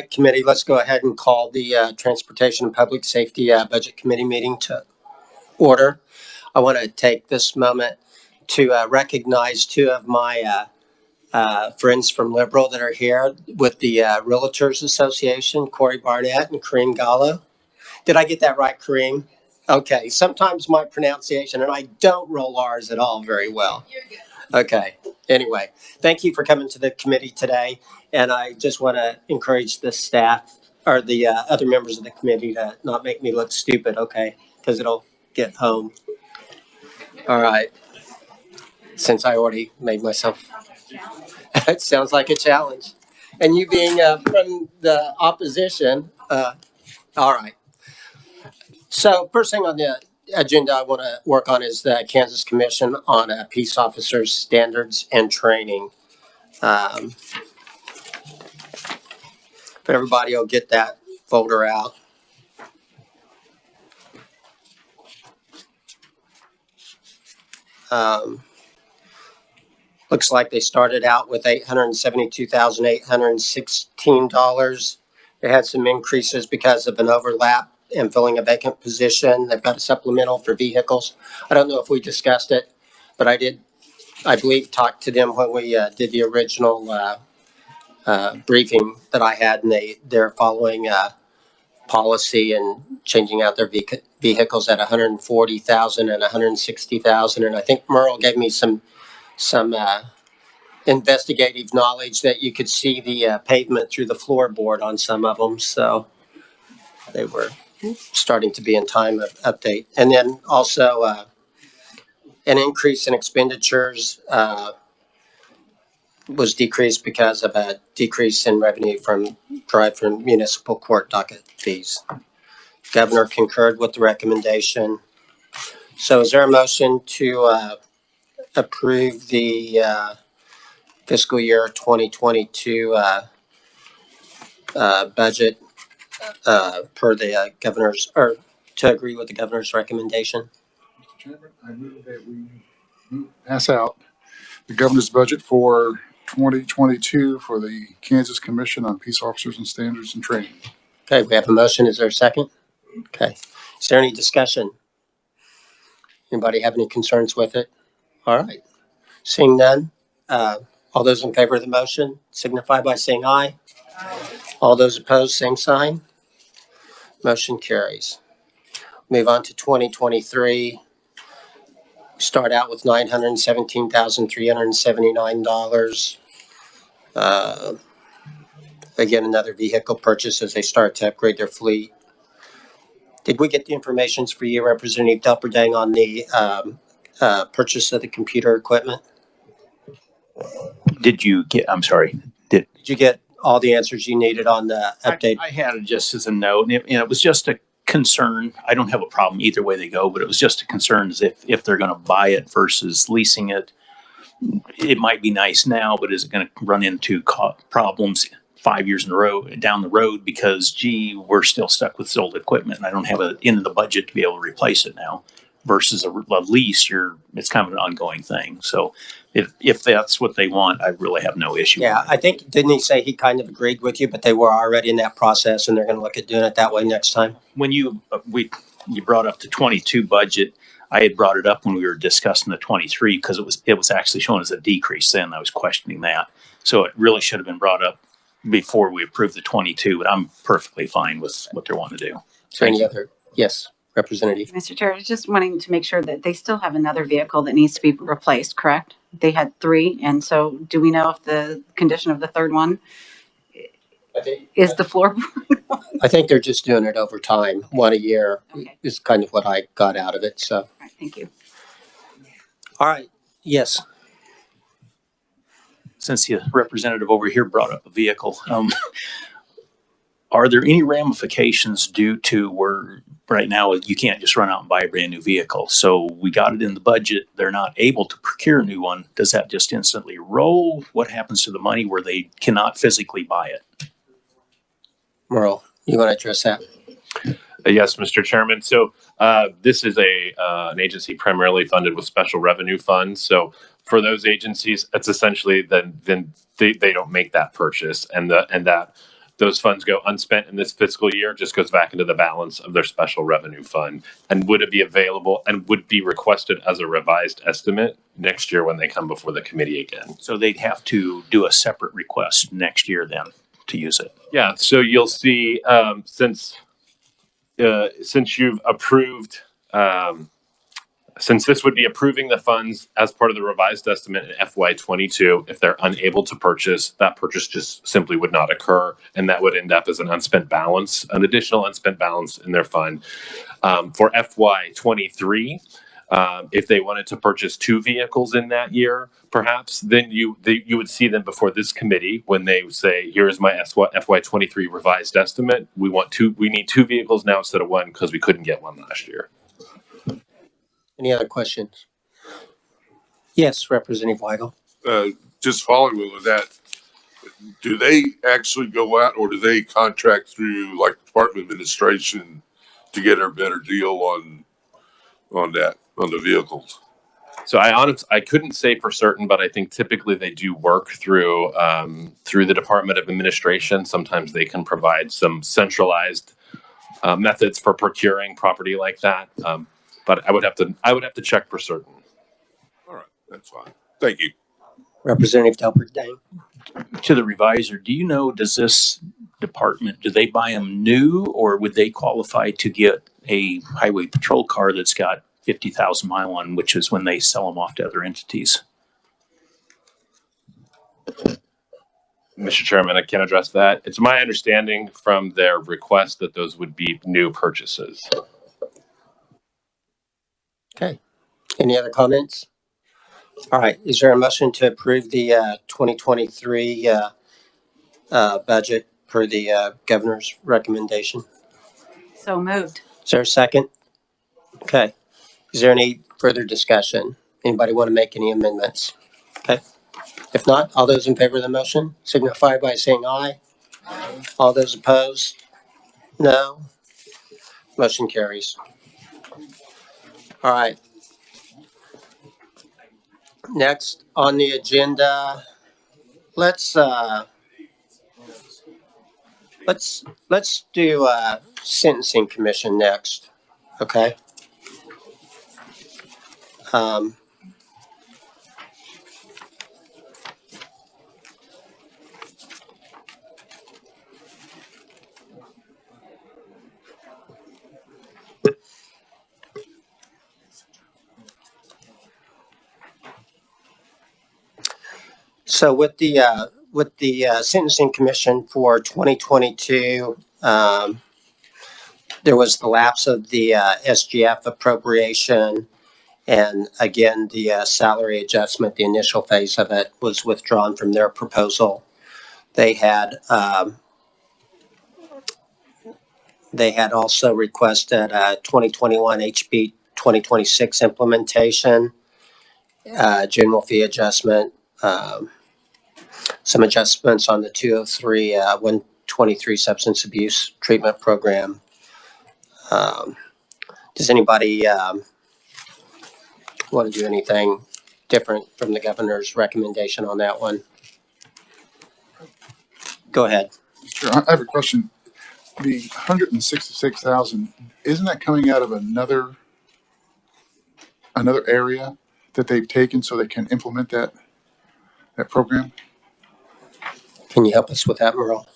right, committee, let's go ahead and call the Transportation and Public Safety Budget Committee meeting to order. I want to take this moment to recognize two of my friends from Liberal that are here with the Realtors Association, Corey Barnett and Kareem Gallo. Did I get that right, Kareem? Okay, sometimes my pronunciation, and I don't roll R's at all very well. You're good. Okay, anyway, thank you for coming to the committee today. And I just want to encourage the staff or the other members of the committee to not make me look stupid, okay? Because it'll get home. All right. Since I already made myself, it sounds like a challenge. And you being from the opposition, all right. So first thing on the agenda I want to work on is the Kansas Commission on Peace Officers Standards and Training. But everybody will get that folder out. Looks like they started out with $872,816. They had some increases because of an overlap and filling a vacant position. They've got a supplemental for vehicles. I don't know if we discussed it, but I believe, talk to them when we did the original briefing that I had, and they're following policy and changing out their vehicles at 140,000 and 160,000. And I think Merle gave me some investigative knowledge that you could see the pavement through the floorboard on some of them. So they were starting to be in time of update. And then also an increase in expenditures was decreased because of a decrease in revenue from municipal court docket fees. Governor concurred with the recommendation. So is there a motion to approve the fiscal year 2022 budget per the governor's, or to agree with the governor's recommendation? Mr. Chairman, I move that we pass out the governor's budget for 2022 for the Kansas Commission on Peace Officers and Standards and Training. Okay, we have a motion. Is there a second? Okay. Is there any discussion? Anybody have any concerns with it? All right. Seeing none, all those in favor of the motion signify by saying aye. Aye. All those opposed, same sign. Motion carries. Move on to 2023. Start out with $917,379. Again, another vehicle purchase as they start to upgrade their fleet. Did we get the information for you, Representative Delperdang, on the purchase of the computer equipment? Did you get, I'm sorry, did you get all the answers you needed on the update? I had it just as a note, and it was just a concern. I don't have a problem either way they go, but it was just a concern as if they're going to buy it versus leasing it. It might be nice now, but is it going to run into problems 5 years in a row down the road because, gee, we're still stuck with old equipment and I don't have it in the budget to be able to replace it now. Versus a lease, it's kind of an ongoing thing. So if that's what they want, I really have no issue. Yeah, I think, didn't he say he kind of agreed with you, but they were already in that process and they're going to look at doing it that way next time? When you brought up the 22 budget, I had brought it up when we were discussing the 23 because it was actually shown as a decrease then. I was questioning that. So it really should have been brought up before we approved the 22, but I'm perfectly fine with what they want to do. Is there any other? Yes. Representative. Mr. Chair, just wanting to make sure that they still have another vehicle that needs to be replaced, correct? They had 3, and so do we know if the condition of the third one is the floorboard one? I think they're just doing it over time. One a year Okay. is kind of what I got out of it. So, All right, thank you. All right. Yes. Since the representative over here brought up a vehicle, are there any ramifications due to where right now you can't just run out and buy a brand new vehicle? So we got it in the budget. They're not able to procure a new one. Does that just instantly roll? What happens to the money where they cannot physically buy it? Merle, you want to address that? Yes, Mr. Chairman. So this is an agency primarily funded with special revenue funds. So for those agencies, it's essentially then they don't make that purchase, and that those funds go unspent in this fiscal year, just goes back into the balance of their special revenue fund. And would it be available and would be requested as a revised estimate next year when they come before the committee again? So they'd have to do a separate request next year then to use it. Yeah, so you'll see since you've approved, since this would be approving the funds as part of the revised estimate in FY22, if they're unable to purchase, that purchase just simply would not occur, and that would end up as an unspent balance, an additional unspent balance in their fund. For FY23, if they wanted to purchase 2 vehicles in that year, perhaps, then you would see them before this committee when they say, "Here is my FY23 revised estimate. We need 2 vehicles now instead of 1 because we couldn't get one last year." Any other questions? Yes, Representative Weigel. Just following with that, do they actually go out or do they contract through like Department of Administration to get a better deal on the vehicles? So I couldn't say for certain, but I think typically they do work through the Department of Administration. Sometimes they can provide some centralized methods for procuring property like that. But I would have to check for certain. All right, that's fine. Thank you. Representative Delbert Dane. To the reviser, do you know, does this department, do they buy them new, or would they qualify to get a highway patrol car that's got 50,000 mile on, which is when they sell them off to other entities? Mr. Chairman, I can address that. It's my understanding from their request that those would be new purchases. Okay. Any other comments? All right. Is there a motion to approve the 2023 budget per the governor's recommendation? So moved. Is there a second? Okay. Is there any further discussion? Anybody want to make any amendments? Okay. If not, all those in favor of the motion signify by saying aye. Aye. All those opposed? No. Motion carries. All right. Next on the agenda, let's do sentencing commission next. Okay. So with the sentencing commission for 2022, there was the lapse of the SGF appropriation, and again the salary adjustment. The initial phase of it was withdrawn from their proposal. They had also requested 2021 HB 2026 implementation, general fee adjustment. Some adjustments on the 203 123 substance abuse treatment program. Does anybody want to do anything different from the governor's recommendation on that one? Go ahead. Sure, I have a question. The 166,000, isn't that coming out of another area that they've taken so they can implement that program? Can you help us with that, Merle?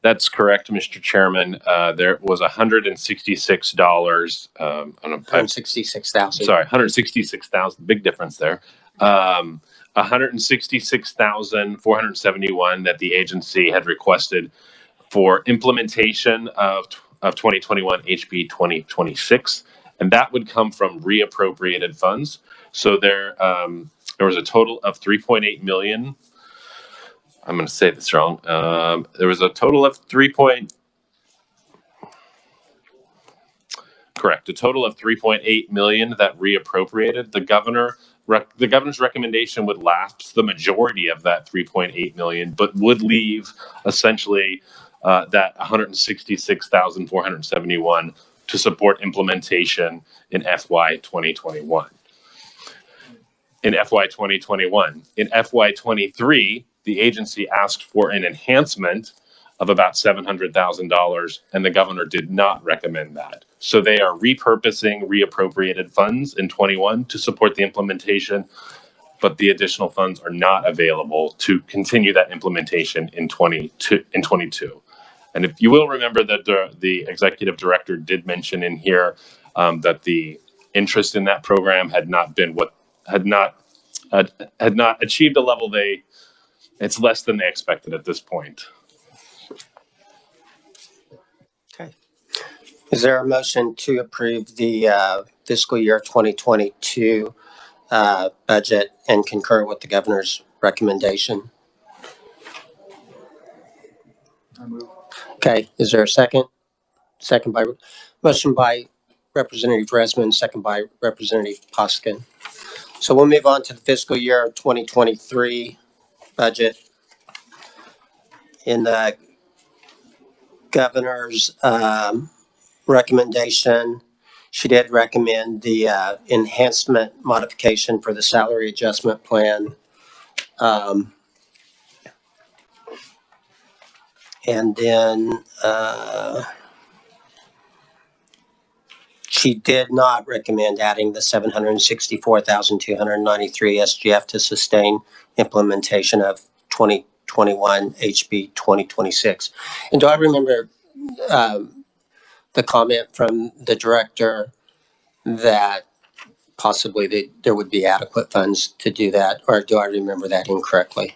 That's correct, Mr. Chairman. There was $166. 166,000. Sorry, 166,000. Big difference there. 166,471 that the agency had requested for implementation of 2021 HB 2026, and that would come from reappropriated funds. So there was a total of 3.8 million. I'm going to say this wrong. There was a total of a total of 3.8 million that reappropriated. The governor's recommendation would lapse the majority of that 3.8 million, but would leave essentially that 166,471 to support implementation in FY 2021. In FY 2021. In FY 23, the agency asked for an enhancement of about $700,000, and the governor did not recommend that. So they are repurposing reappropriated funds in 21 to support the implementation, but the additional funds are not available to continue that implementation in 22. And if you will remember that the executive director did mention in here that the interest in that program had not achieved a level it's less than they expected at this point. Okay. Is there a motion to approve the fiscal year 2022 budget and concur with the governor's recommendation? I move. Okay. Is there a second? Motion by Representative Resman, second by Representative Poskin. So we'll move on to the fiscal year 2023 budget. In the governor's recommendation, she did recommend the enhancement modification for the salary adjustment plan. And then she did not recommend adding the $764,293 SGF to sustain implementation of 2021 HB 2026. And do I remember the comment from the director that possibly there would be adequate funds to do that, or do I remember that incorrectly?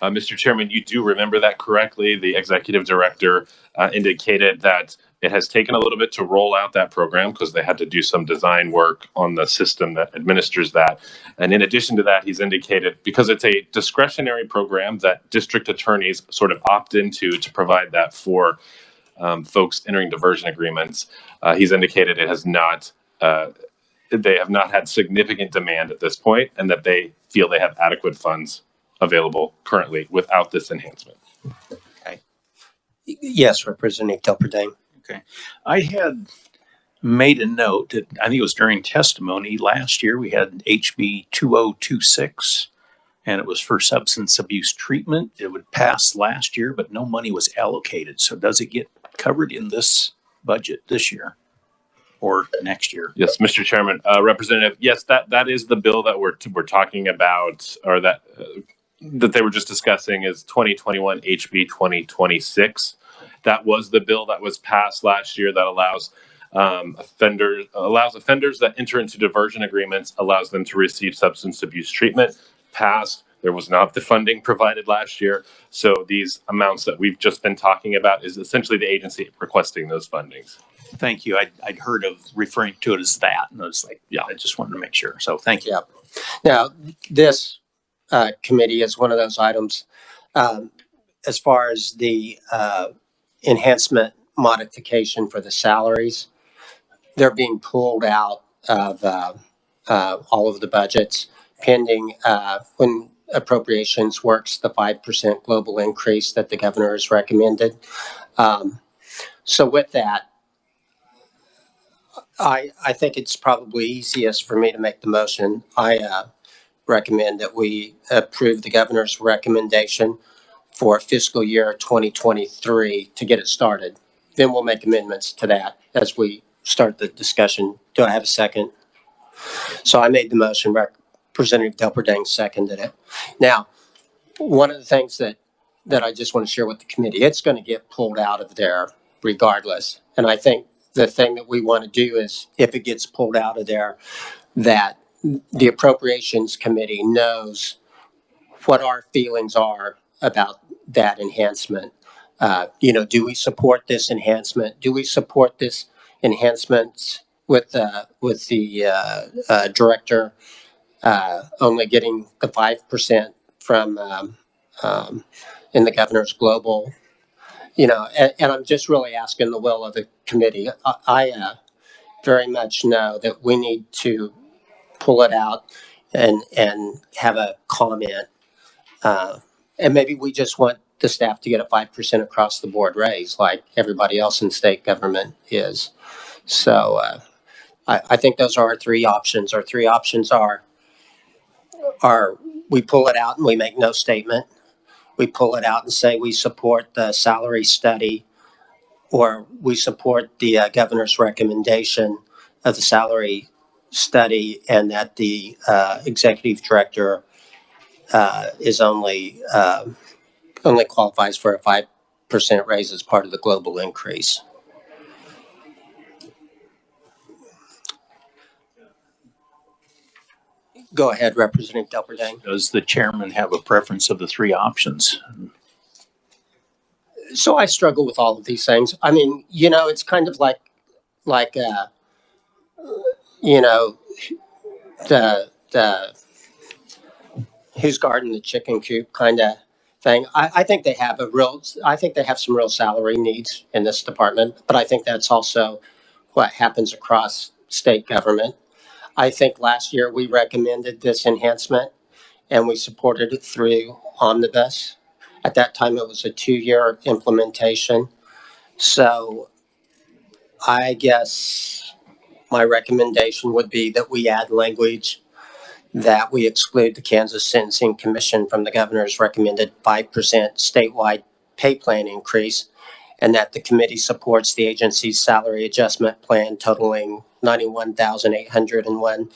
Mr. Chairman, you do remember that correctly. The executive director indicated that it has taken a little bit to roll out that program because they had to do some design work on the system that administers that. And in addition to that, he's indicated because it's a discretionary program that district attorneys sort of opt into to provide that for folks entering diversion agreements. He's indicated it has not. They have not had significant demand at this point, and that they feel they have adequate funds available currently without this enhancement. Okay. Yes, Representative Delperdane. Okay. I had made a note that I think it was during testimony last year, we had HB 2026, and it was for substance abuse treatment. It would pass last year, but no money was allocated. So does it get covered in this budget this year or next year? Yes, Mr. Chairman, Representative. Yes, that is the bill that we're talking about, or that they were just discussing, is 2021 HB 2026. That was the bill that was passed last year that allows offenders that enter into diversion agreements, allows them to receive substance abuse treatment. Passed. There was not the funding provided last year. So these amounts that we've just been talking about is essentially the agency requesting those fundings. Thank you. I'd heard of referring to it as that, and I was like, yeah, I just wanted to make sure. So thank you. Yeah. Now, this committee is one of those items as far as the enhancement modification for the salaries. They're being pulled out of all of the budgets pending when appropriations works the 5% global increase that the governor has recommended. So with that, I think it's probably easiest for me to make the motion. I recommend that we approve the governor's recommendation for fiscal year 2023 to get it started. Then we'll make amendments to that as we start the discussion. Do I have a second? So I made the motion. Representative Delperdane seconded it. Now, one of the things that I just want to share with the committee, it's going to get pulled out of there regardless. And I think the thing that we want to do is, if it gets pulled out of there, that the Appropriations Committee knows what our feelings are about that enhancement. Do we support this enhancement? Do we support this enhancement with the director only getting the 5% from in the governor's global? And I'm just really asking the will of the committee. I very much know that we need to pull it out and have a comment. And maybe we just want the staff to get a 5% across the board raise like everybody else in state government is. So I think those are our three options. Our three options are we pull it out and we make no statement. We pull it out and say we support the salary study, or we support the governor's recommendation of the salary study, and that the executive director is only qualifies for a 5% raise as part of the global increase. Go ahead, Representative Delperdane. Does the chairman have a preference of the three options? So I struggle with all of these things. I mean, it's kind of like you know, the who's guarding the chicken coop kind of thing. I think they have some real salary needs in this department, but I think that's also what happens across state government. I think last year we recommended this enhancement and we supported it through omnibus. At that time, it was a 2-year implementation. So I guess my recommendation would be that we add language that we exclude the Kansas Sentencing Commission from the governor's recommended 5% statewide pay plan increase, and that the committee supports the agency's salary adjustment plan totaling $91,801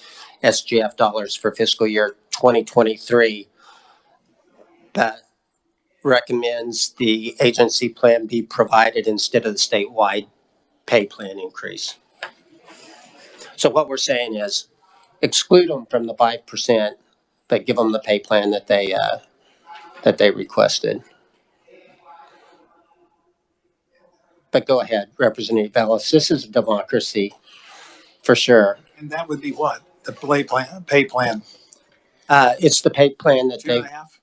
SGF dollars for fiscal year 2023, but recommends the agency plan be provided instead of the statewide pay plan increase. So what we're saying is exclude them from the 5%, but give them the pay plan that they requested. But go ahead, Representative Ellis. This is a democracy for sure. And that would be what? The pay plan? It's the pay plan that Two and a half?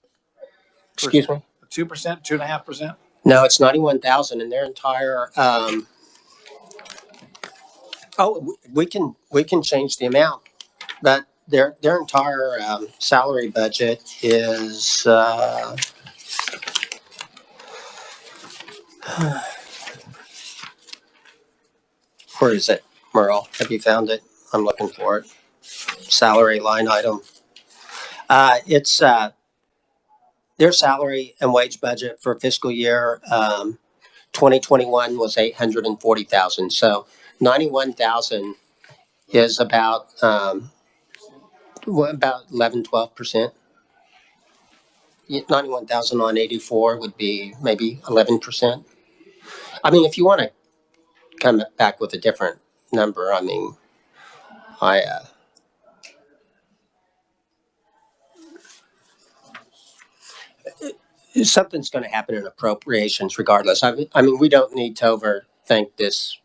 excuse me? 2%, 2.5%? No, it's 91,000 in their entire, we can change the amount, but their entire salary budget is where is it, Merle? Have you found it? I'm looking for it. Salary line item. It's their salary and wage budget for fiscal year 2021 was 840,000. So 91,000 is about 11-12%. 91,000 on 84 would be maybe 11%. I mean, if you want to come back with a different number, I mean, something's going to happen in appropriations regardless. I mean, we don't need to overthink this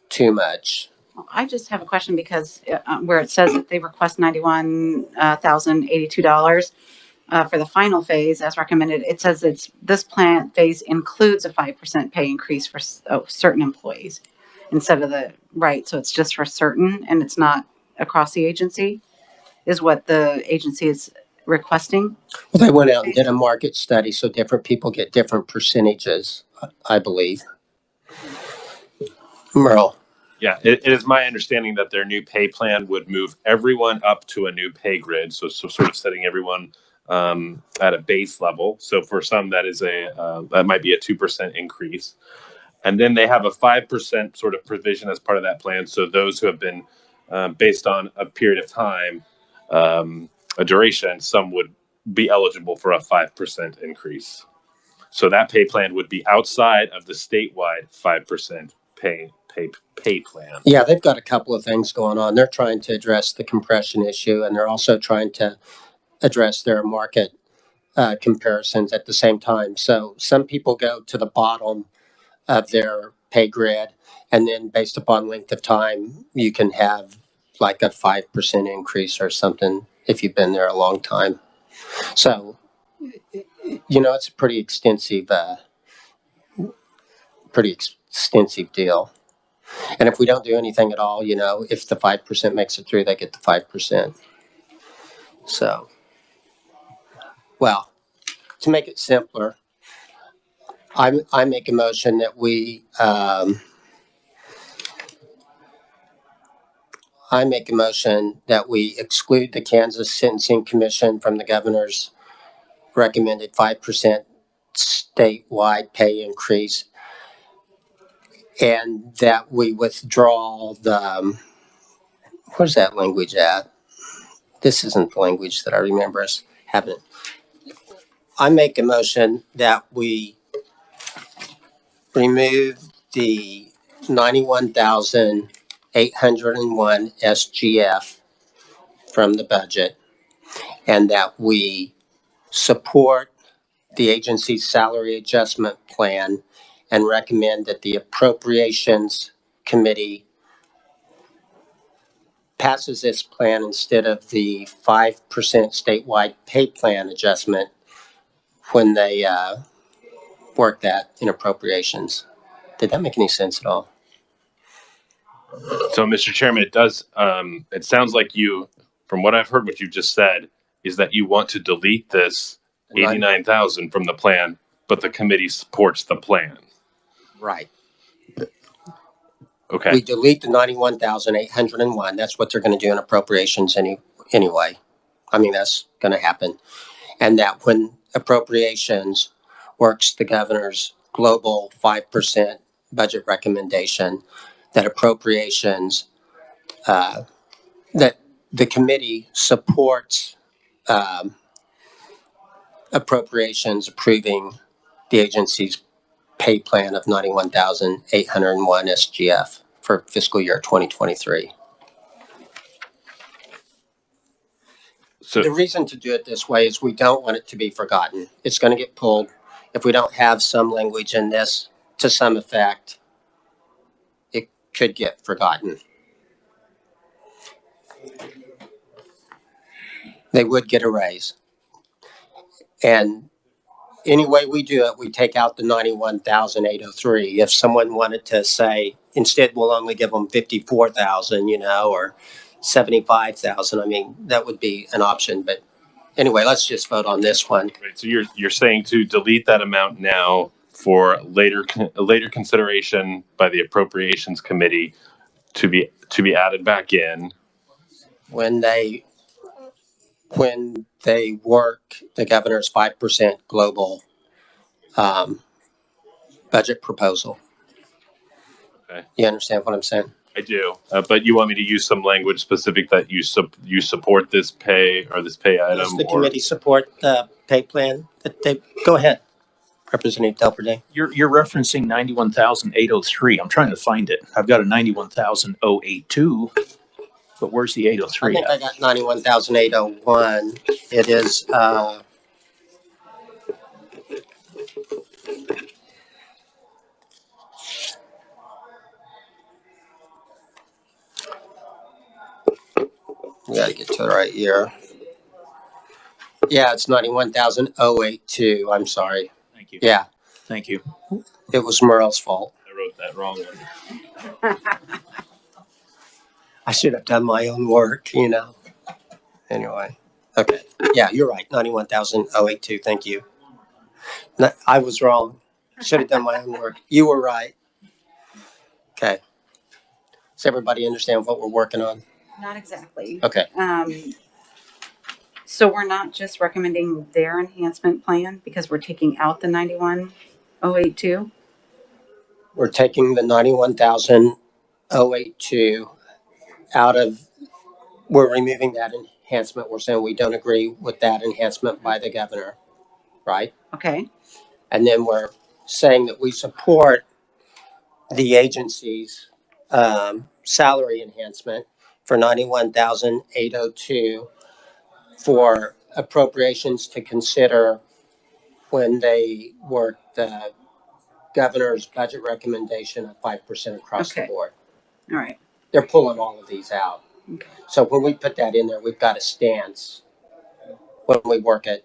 too much. I just have a question because where it says that they request $91,082 for the final phase as recommended, it says this plan phase includes a 5% pay increase for certain employees instead of so it's just for certain and it's not across the agency is what the agency is requesting. Well, they went out and did a market study, so different people get different percentages, I believe. Merle. Yeah, it is my understanding that their new pay plan would move everyone up to a new pay grid. So sort of setting everyone at a base level. So for some, that is that might be a 2% increase. And then they have a 5% sort of provision as part of that plan. So those who have been based on a period of time, a duration, some would be eligible for a 5% increase. So that pay plan would be outside of the statewide 5% pay plan. Yeah, they've got a couple of things going on. They're trying to address the compression issue, and they're also trying to address their market comparisons at the same time. So some people go to the bottom of their pay grid, and then based upon length of time, you can have like a 5% increase or something if you've been there a long time. So, it's a pretty extensive deal. And if we don't do anything at all, if the 5% makes it through, they get the 5%. So, well, to make it simpler, I make a motion that we I make a motion that we exclude the Kansas Sentencing Commission from the governor's recommended 5% statewide pay increase, and that we withdraw the, where's that language at? This isn't the language that I remember us having. I make a motion that we remove the 91,801 SGF from the budget, and that we support the agency's salary adjustment plan and recommend that the appropriations committee passes this plan instead of the 5% statewide pay plan adjustment when they work that in appropriations. Did that make any sense at all? So, Mr. Chairman, it does. It sounds like you, from what I've heard, what you've just said is that you want to delete this 89,000 from the plan, but the committee supports the plan. Right. Okay. We delete the 91,801. That's what they're going to do in appropriations anyway. I mean, that's going to happen. And that when appropriations works the governor's global 5% budget recommendation, that appropriations, that the committee supports appropriations approving the agency's pay plan of 91,801 SGF for fiscal year 2023. So The reason to do it this way is we don't want it to be forgotten. It's going to get pulled. If we don't have some language in this to some effect, it could get forgotten. They would get a raise. And any way we do it, we take out the 91,803. If someone wanted to say, instead, we'll only give them 54,000, or 75,000, I mean, that would be an option. But anyway, let's just vote on this one. right, so you're saying to delete that amount now for later consideration by the appropriations committee to be added back in. When they work the governor's 5% global budget proposal. Okay. You understand what I'm saying? I do, but you want me to use some language specific that you support this pay or this pay item? Does the committee support the pay plan? Go ahead, Representative Delperdane. You're referencing 91,803. I'm trying to find it. I've got a 91,082, but where's the I 803 think I at? got 91,801. It is, we gotta get to the right year. Yeah, it's 91,082. I'm sorry. Thank you. Yeah, Thank you. it was Merle's fault. I wrote that wrong. I should have done my own work, Anyway, okay. Yeah, you're right. 91,082. Thank you. No, I was wrong. Should have done my own work. You were right. Okay. Does everybody understand what we're working on? Not exactly. Okay. So we're not just recommending their enhancement plan because we're taking out the 91,082? We're taking the 91,082 out of, we're removing that enhancement. We're saying we don't agree with that enhancement by the governor, right? Okay. And then we're saying that we support the agency's salary enhancement for 91,802 for appropriations to consider when they work the governor's budget recommendation of 5% across the Okay. board. All right. They're pulling all of these out. Okay. So when we put that in there, we've got a stance when we work it,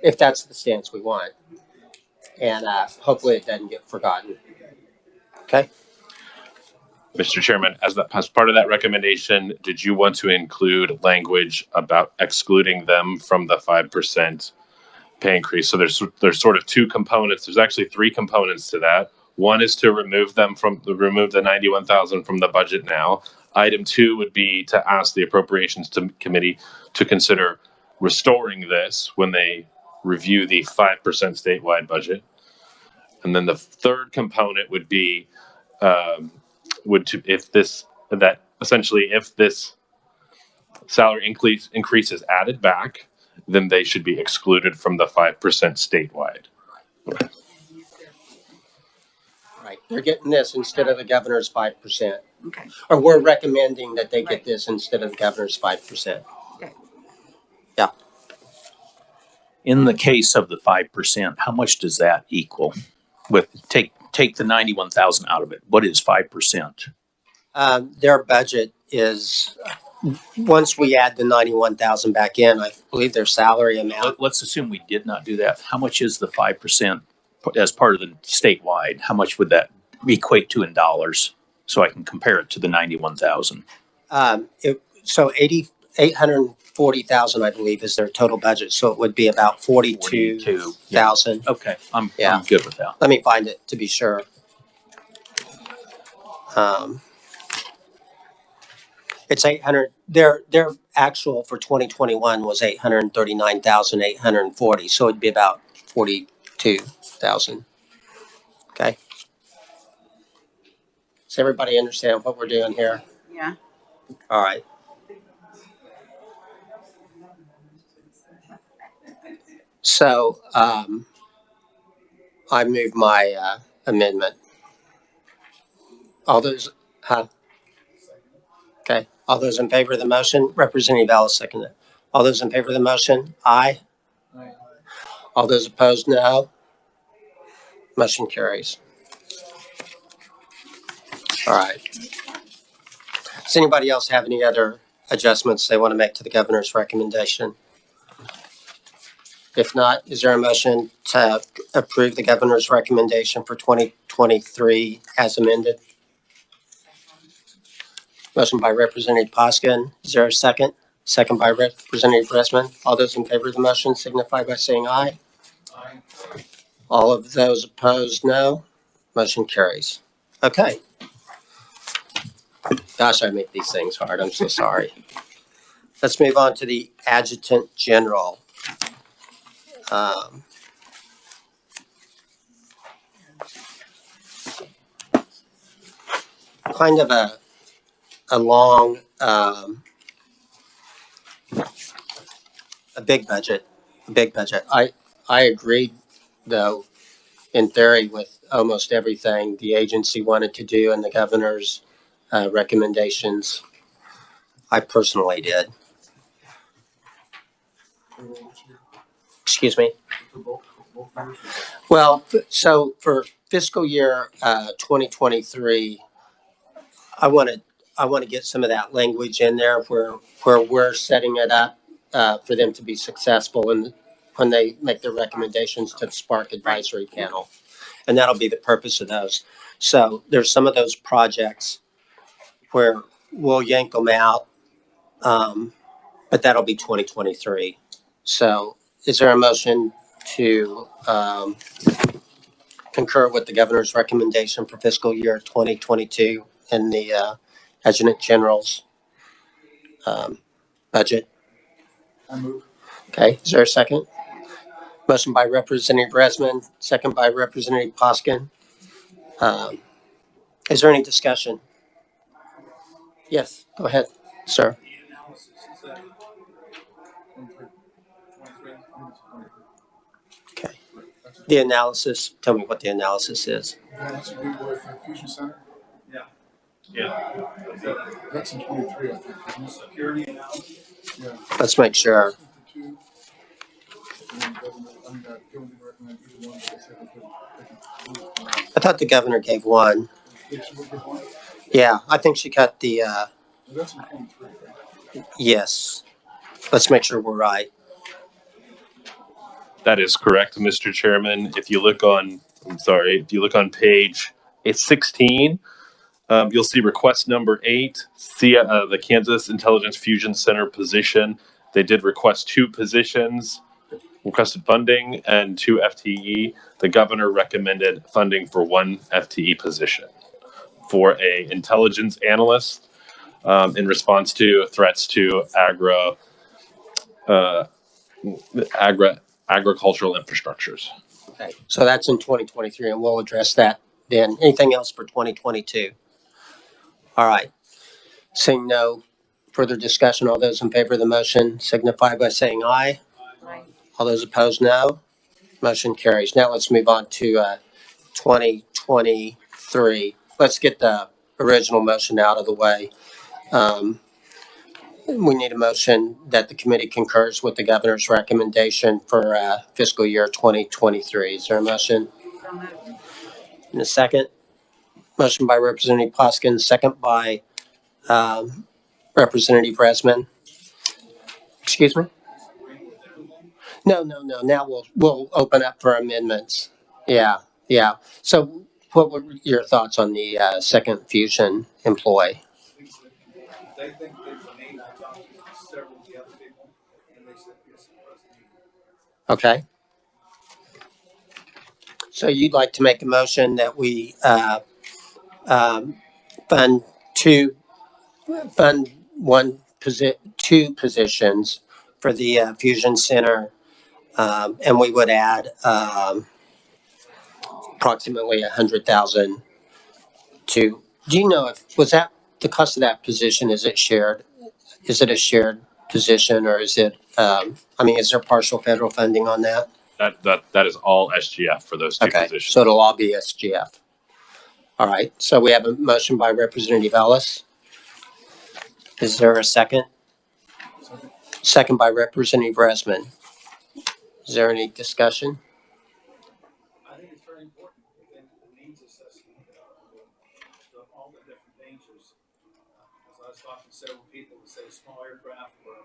if that's the stance we want. And hopefully it doesn't get forgotten. Okay? Mr. Chairman, as part of that recommendation, did you want to include language about excluding them from the 5% pay increase? So there's sort of two components. There's actually three components to that. One is to remove the 91,000 from the budget now. Item 2 would be to ask the Appropriations Committee to consider restoring this when they review the 5% statewide budget. And then the third component would be if this salary increase is added back, then they should be excluded from the 5% statewide. Right, they're getting this instead of the governor's 5%. Okay. Or we're recommending that they get this instead of the governor's 5%. Okay. Yeah. In the case of the 5%, how much does that equal? Take the 91,000 out of it. What is 5%? Their budget is, once we add the 91,000 back in, I believe their salary amount. Let's assume we did not do that. How much is the 5% as part of the statewide? How much would that equate to in dollars? So I can compare it to the 91,000. So 840,000, I believe, is their total budget. So it would be about 42,000. Yeah. Okay, I'm Yeah. good with that. Let me find it to be sure. It's 800. Their actual for 2021 was 839,840. So it'd be about 42,000. Okay. Does everybody understand what we're doing here? Yeah. All right. So I move my amendment. All those, okay. All those in favor of the motion, Representative Ellis seconded it. All those in favor of the motion, aye. Aye. All those opposed, no. Motion carries. All right. Does anybody else have any other adjustments they want to make to the governor's recommendation? If not, is there a motion to approve the governor's recommendation for 2023 as amended? Motion by Representative Poskin. Is there a second? Second by Representative Bressman. All those in favor of the motion signify by saying aye. Aye. All of those opposed, no. Motion carries. Okay. Gosh, I make these things hard. I'm so sorry. Let's move on to the Adjutant General. Kind of a long, a big budget. I agreed, though, in theory, with almost everything the agency wanted to do and the governor's recommendations. I personally did. Excuse me? Well, so for fiscal year 2023, I want to get some of that language in there where we're setting it up for them to be successful and when they make their recommendations to the Spark Advisory Panel. And that'll be the purpose of those. So there's some of those projects where we'll yank them out, but that'll be 2023. So is there a motion to concur with the governor's recommendation for fiscal year 2022 in the Adjutant General's budget? I move. Okay, is there a second? Motion by Representative Bressman, second by Representative Poskin. Is there any discussion? Yes, go ahead, sir. Okay. The analysis, tell me what the analysis is. That to do with the Fusion Center? Yeah. That's in 23, I think. Isn't it? Security analysis? Yeah. Let's make sure. Two. And then government didn't recommend either one, but they said they could. I thought the governor gave one. Did she give one? Yeah, I think she cut the, That's in 23, right? yes. Let's make sure we're right. That is correct, Mr. Chairman. If you look on page 16, you'll see request number 8, the Kansas Intelligence Fusion Center position. They did request 2 positions, requested funding and 2 FTE. The governor recommended funding for 1 FTE position. For a intelligence analyst, in response to threats to agricultural infrastructures. Okay, so that's in 2023, and we'll address that then. Anything else for 2022? All right. Seeing no further discussion, all those in favor of the motion signify by saying aye. Aye. All those opposed, no. Motion carries. Now let's move on to 2023. Let's get the original motion out of the way. We need a motion that the committee concurs with the governor's recommendation for fiscal year 2023. Is there a motion? So moved. In a second? Motion by Representative Poskins, second by Representative Resman. Excuse me? No. Now we'll open up for amendments. Yeah. So what were your thoughts on the second fusion employee? They think there's a need. I talked to several of the other people, and they said yes, it was needed. Okay. So you'd like to make a motion that we fund two positions for the fusion center, and we would add approximately 100,000 to. Do you know if was that the cost of that position? Is it shared? Is it a shared position, or is it? Is there partial federal funding on that? That is all SGF for those two positions. So it'll all be SGF. All right. So we have a motion by Representative Ellis. Is there a second? Second by Representative Resman. Is there any discussion? I think it's very important. I think the needs assessment, all the different dangers. As I was talking to several people who say small aircraft or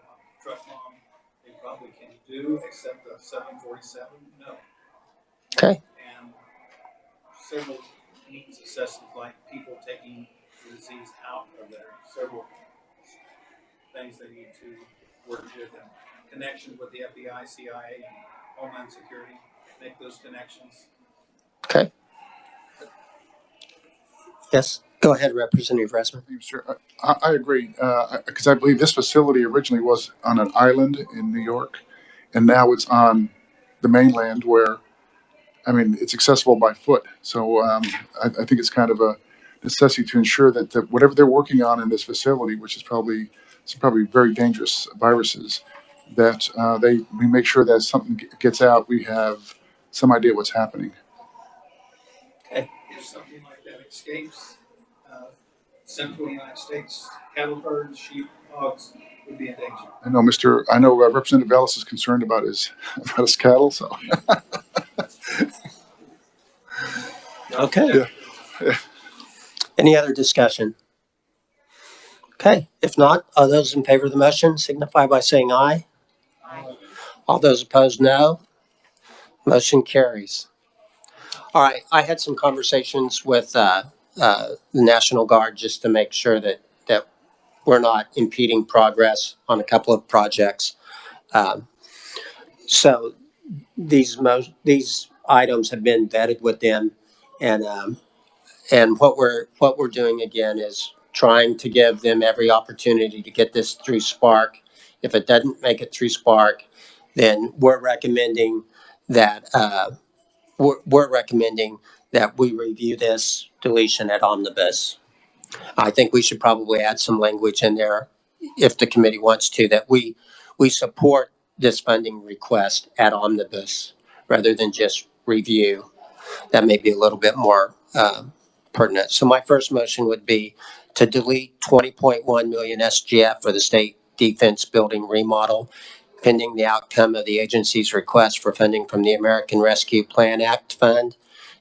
truck mom, they probably can do, except a 747, no. Okay. And several needs assessments, like people taking the disease out of there, several things they need to work with, and connections with the FBI, CIA, and Homeland Security, make those connections. Okay. Yes. Go ahead, Representative Resman. Sure. I agree, because I believe this facility originally was on an island in New York, and now it's on the mainland where, it's accessible by foot. So I think it's kind of a necessity to ensure that whatever they're working on in this facility, which is probably very dangerous viruses, that we make sure that something gets out. We have some idea what's happening. If something like that escapes central United States, cattle herds, sheep, hogs would be in danger. I know Representative Ellis is concerned about his cattle. So. Okay. Yeah. Any other discussion? Okay. If not, all those in favor of the motion signify by saying aye. Aye. All those opposed, no. Motion carries. All right. I had some conversations with the National Guard just to make sure that we're not impeding progress on a couple of projects. So these items have been vetted with them, and what we're doing again is trying to give them every opportunity to get this through Spark. If it doesn't make it through Spark, then we're recommending that we review this deletion at omnibus. I think we should probably add some language in there, if the committee wants to, that we support this funding request at omnibus rather than just review. That may be a little bit more pertinent. So my first motion would be to delete 20.1 million SGF for the state defense building remodel, pending the outcome of the agency's request for funding from the American Rescue Plan Act Fund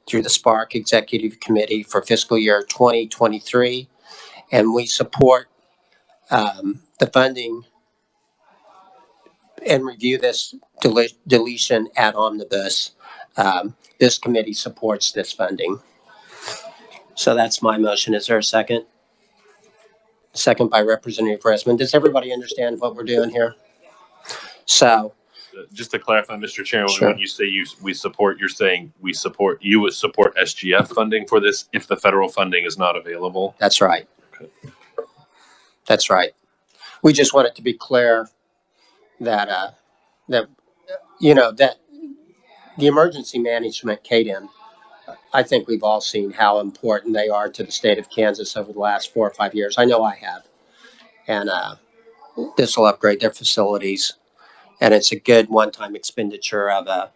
through the Spark Executive Committee for fiscal year 2023. And we support the funding and review this deletion at omnibus. This committee supports this funding. So that's my motion. Is there a second? Second by Representative Resman. Does everybody understand what we're doing here? So, just to clarify, Mr. Chairman, sure. when you say we support, you're saying you would support SGF funding for this if the federal funding is not available? That's right. Okay. That's right. We just want it to be clear that, that, that the emergency management KDM, I think we've all seen how important they are to the state of Kansas over the last 4 or 5 years. I know I have. And this will upgrade their facilities. And it's a good one-time expenditure of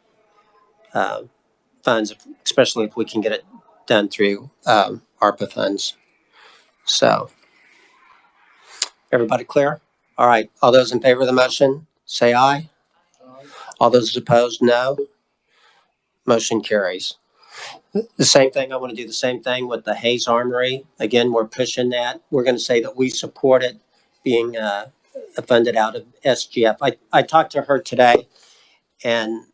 funds, especially if we can get it done through ARPA funds. So, everybody clear? All right. All those in favor of the motion, say aye. All those opposed, no. Motion carries. The same thing, I want to do the same thing with the Hayes Armory. Again, we're pushing that. We're going to say that we support it being funded out of SGF. I talked to her today, and,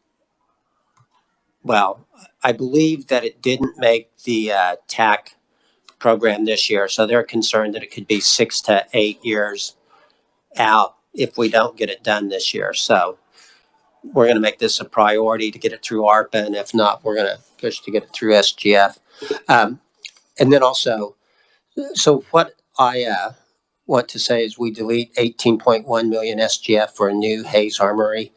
well, I believe that it didn't make the TAC program this year, so they're concerned that it could be 6 to 8 years out if we don't get it done this year. So we're going to make this a priority to get it through ARPA, and if not, we're going to push to get it through SGF. And then also, so what I want to say is we delete 18.1 million SGF for a new Hayes Armory,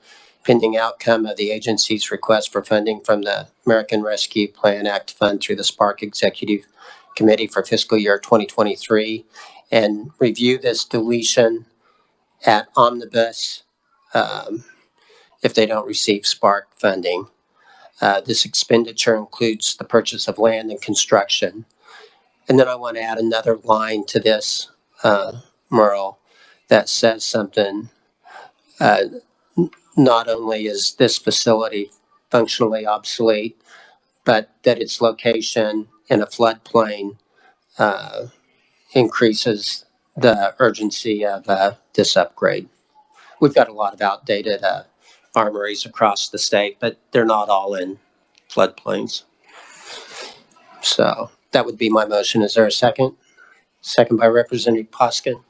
pending outcome of the agency's request for funding from the American Rescue Plan Act Fund through the Spark Executive Committee for fiscal year 2023, and review this deletion at omnibus if they don't receive Spark funding. This expenditure includes the purchase of land and construction. And then I want to add another line to this, Merle, that says something. Not only is this facility functionally obsolete, but that its location in a floodplain increases the urgency of this upgrade. We've got a lot of outdated armories across the state, but they're not all in floodplains. So that would be my motion. Is there a second? Second by Representative Poskin.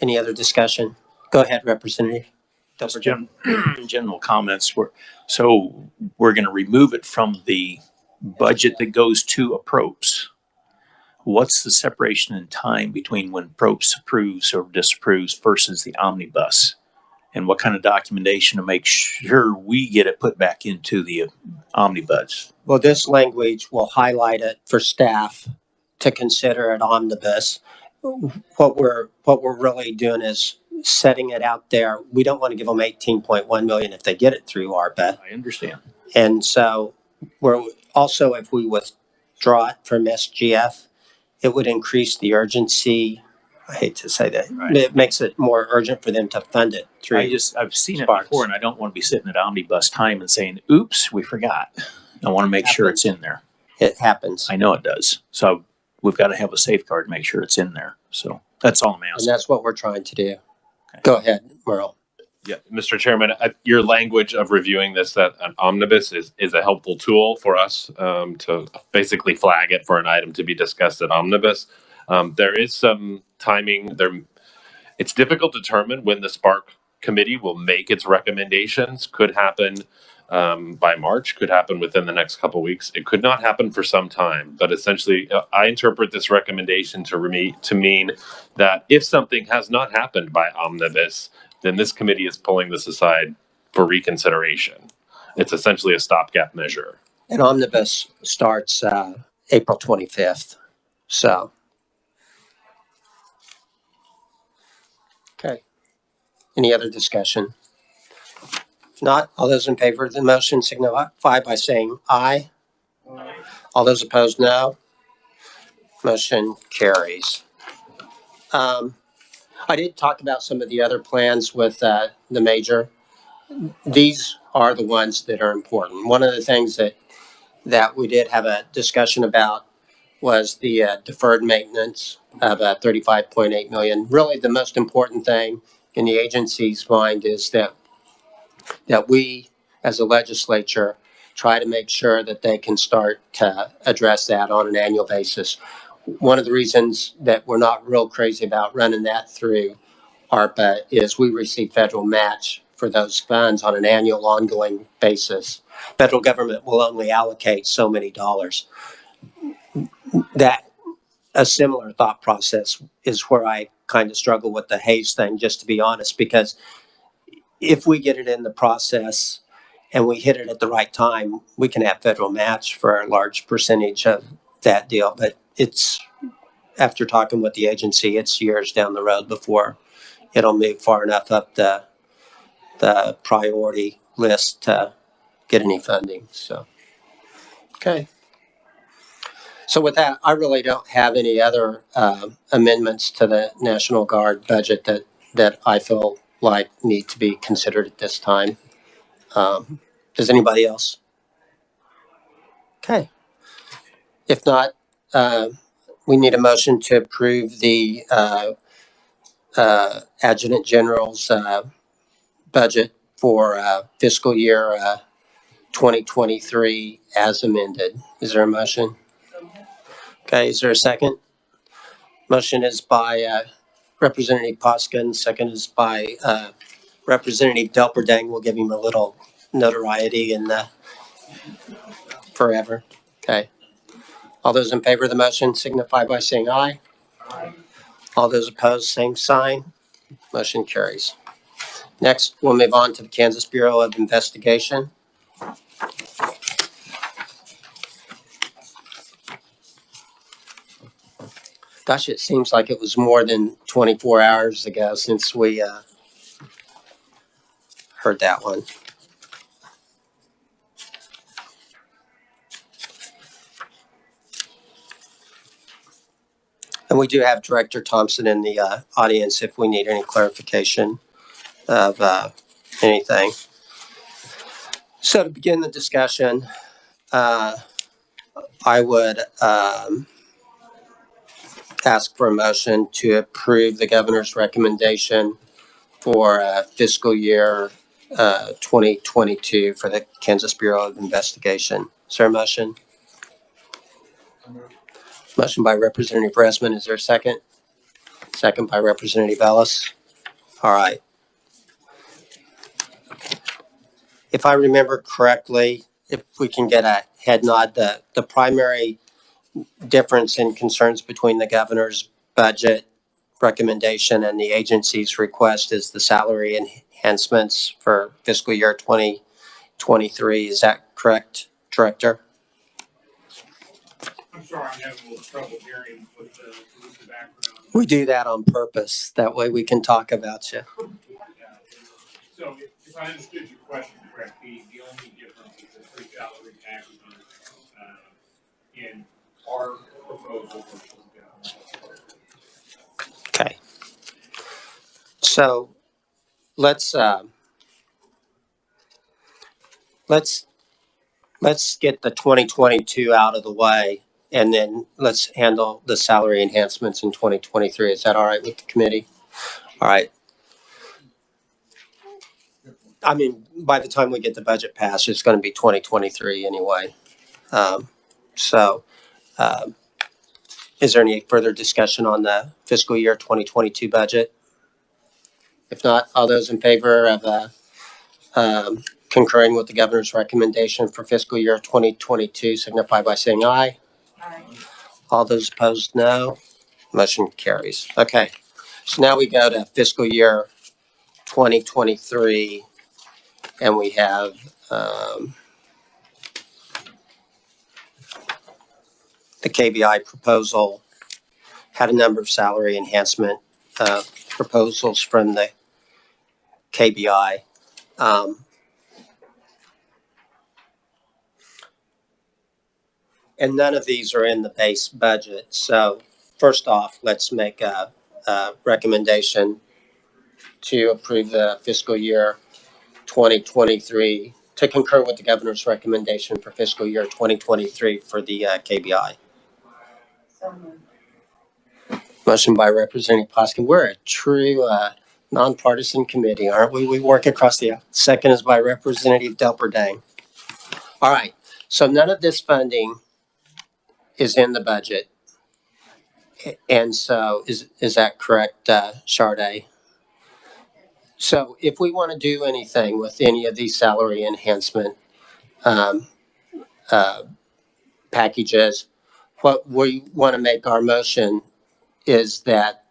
Any other discussion? Go ahead, Representative. Just general comments. So we're going to remove it from the budget that goes to approps. What's the separation in time between when approps approves or disapproves versus the omnibus? And what kind of documentation to make sure we get it put back into the omnibus? Well, this language will highlight it for staff to consider an omnibus. What we're really doing is setting it out there. We don't want to give them 18.1 million if they get it through ARPA. I understand. And so we're also, if we withdraw it from SGF, it would increase the urgency. I hate to say that. Right. It makes it more urgent for them to fund it through. I've seen Sparks. it before, and I don't want to be sitting at omnibus time and saying, oops, we forgot. I want to make sure it's in there. It happens. I know it does. So we've got to have a safeguard to make sure it's in there. So that's all I'm And asking. that's what we're trying to do. Okay. Go ahead, Merle. Yeah, Mr. Chairman, your language of reviewing this at an omnibus is a helpful tool for us to basically flag it for an item to be discussed at omnibus. There is some timing there. It's difficult to determine when the Spark committee will make its recommendations. Could happen by March, could happen within the next couple of weeks. It could not happen for some time, but essentially I interpret this recommendation to mean that if something has not happened by omnibus, then this committee is pulling this aside for reconsideration. It's essentially a stopgap measure. And omnibus starts April 25th. So, okay. Any other discussion? If not, all those in favor of the motion signify by saying aye. Aye. All those opposed, no. Motion carries. I did talk about some of the other plans with the major. These are the ones that are important. One of the things that we did have a discussion about was the deferred maintenance of 35.8 million. Really, the most important thing in the agency's mind is that we, as a legislature, try to make sure that they can start to address that on an annual basis. One of the reasons that we're not real crazy about running that through ARPA is we receive federal match for those funds on an annual ongoing basis. Federal government will only allocate so many dollars. That a similar thought process is where I kind of struggle with the Hayes thing, just to be honest, because if we get it in the process and we hit it at the right time, we can have federal match for a large percentage of that deal. But it's, after talking with the agency, it's years down the road before it'll move far enough up the priority list to get any funding. So, okay. So with that, I really don't have any other amendments to the National Guard budget that I feel like need to be considered at this time. Does anybody else? Okay. If not, we need a motion to approve the Adjutant General's budget for fiscal year 2023 as amended. Is there a motion? Okay, is there a second? Motion is by Representative Poskin, second is by Representative Delperdang. We'll give him a little notoriety in the forever. Okay. All those in favor of the motion signify by saying aye. Aye. All those opposed, same sign. Motion carries. Next, we'll move on to the Kansas Bureau of Investigation. Gosh, it seems like it was more than 24 hours ago since we heard that one. And we do have Director Thompson in the audience if we need any clarification of anything. So to begin the discussion, I would ask for a motion to approve the governor's recommendation for fiscal year 2022 for the Kansas Bureau of Investigation. Is there a motion? Motion by Representative Resman. Is there a second? Second by Representative Ellis. All right. If I remember correctly, if we can get a head nod, the primary difference in concerns between the governor's budget recommendation and the agency's request is the salary enhancements for fiscal year 2023. Is that correct, Director? I'm sorry, I'm having a little trouble hearing with the background. We do that on purpose. That way we can talk about you. So if I understood your question correctly, the only difference is the free salary package in our proposal versus the government. Okay. So let's get the 2022 out of the way, and then let's handle the salary enhancements in 2023. Is that all right with the committee? All right. I mean, by the time we get the budget passed, it's going to be 2023 anyway. So is there any further discussion on the fiscal year 2022 budget? If not, all those in favor of concurring with the governor's recommendation for fiscal year 2022 signify by saying aye. Aye. All those opposed, no. Motion carries. Okay. So now we go to fiscal year 2023, and we have the KBI proposal had a number of salary enhancement proposals from the KBI. And none of these are in the base budget. So first off, let's make a recommendation to approve the fiscal year 2023, to concur with the governor's recommendation for fiscal year 2023 for the KBI. Motion by Representative Poskin. We're a true nonpartisan committee, aren't we? We work across the aisle. Second is by Representative Delperdang. All right. So none of this funding is in the budget. And so is that correct, Sade? So if we want to do anything with any of these salary enhancement packages what we want to make our motion is that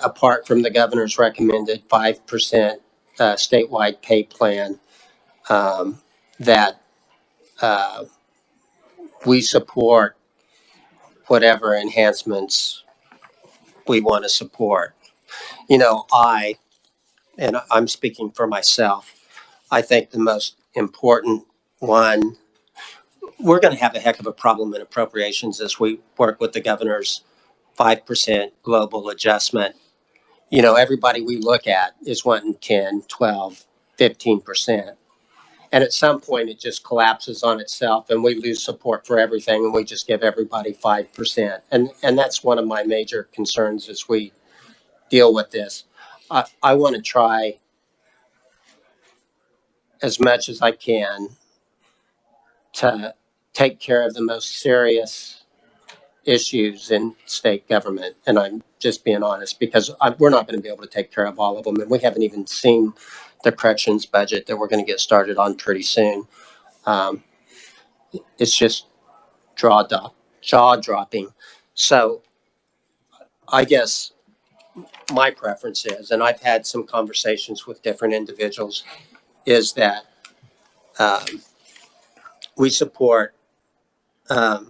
apart from the governor's recommended 5% statewide pay plan, that we support whatever enhancements we want to support. You know, and I'm speaking for myself, I think the most important one, we're going to have a heck of a problem in appropriations as we work with the governor's 5% global adjustment. You know, everybody we look at is wanting 10, 12, 15%. And at some point, it just collapses on itself and we lose support for everything and we just give everybody 5%. And that's one of my major concerns as we deal with this. I want to try as much as I can to take care of the most serious issues in state government. And I'm just being honest because we're not going to be able to take care of all of them. And we haven't even seen the corrections budget that we're going to get started on pretty soon. It's just jaw dropping. So I guess my preference is, and I've had some conversations with different individuals, is that we support 5%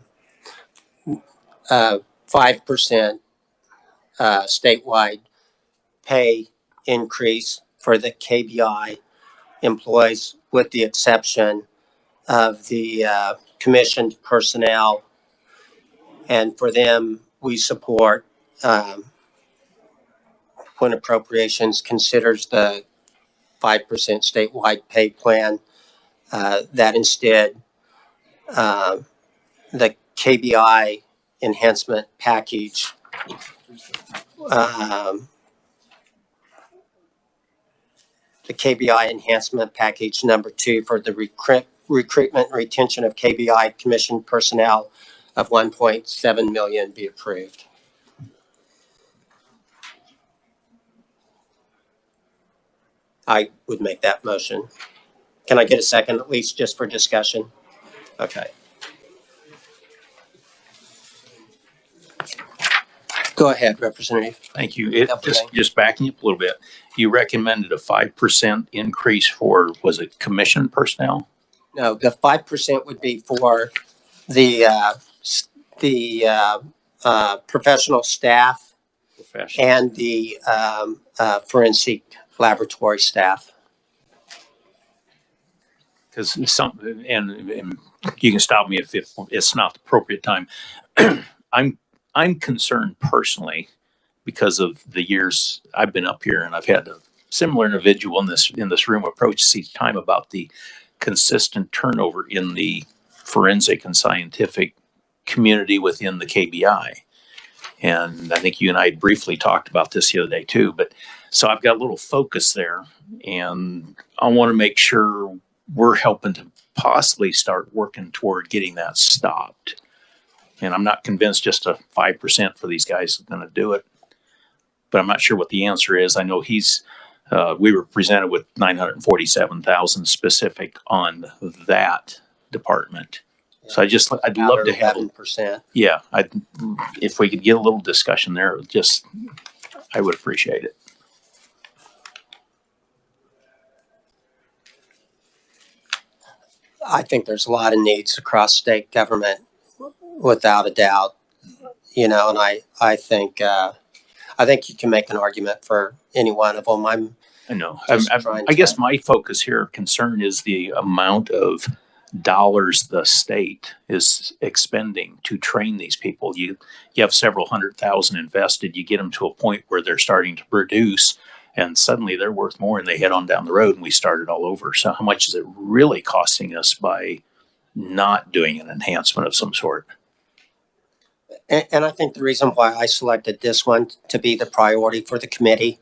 statewide pay increase for the KBI employees, with the exception of the commissioned personnel. And for them, we support when appropriations considers the 5% statewide pay plan, that instead the KBI enhancement package the KBI enhancement package number 2 for the recruitment and retention of KBI commissioned personnel of 1.7 million be approved. I would make that motion. Can I get a second at least just for discussion? Okay. Go ahead, Representative. Thank you. Just backing up a little bit. You recommended a 5% increase for, was it commissioned personnel? No, the 5% would be for the professional staff and the forensic laboratory staff. Because and you can stop me if it's not the appropriate time. I'm concerned personally because of the years I've been up here, and I've had a similar individual in this room approach us each time about the consistent turnover in the forensic and scientific community within the KBI. And I think you and I briefly talked about this the other day too. But so I've got a little focus there, and I want to make sure we're helping to possibly start working toward getting that stopped. And I'm not convinced just a 5% for these guys is going to do it. But I'm not sure what the answer is. I know we were presented with 947,000 specific on that department. So I'd love to have 11%. Yeah, if we could get a little discussion there, I would appreciate it. I think there's a lot of needs across state government, without a doubt. You know, and I think you can make an argument for any one of them. I know. I guess my focus here, concern is the amount of dollars the state is expending to train these people. You have several $100,000 invested. You get them to a point where they're starting to produce, and suddenly they're worth more, and they head on down the road, and we start it all over. So how much is it really costing us by not doing an enhancement of some sort? And I think the reason why I selected this one to be the priority for the committee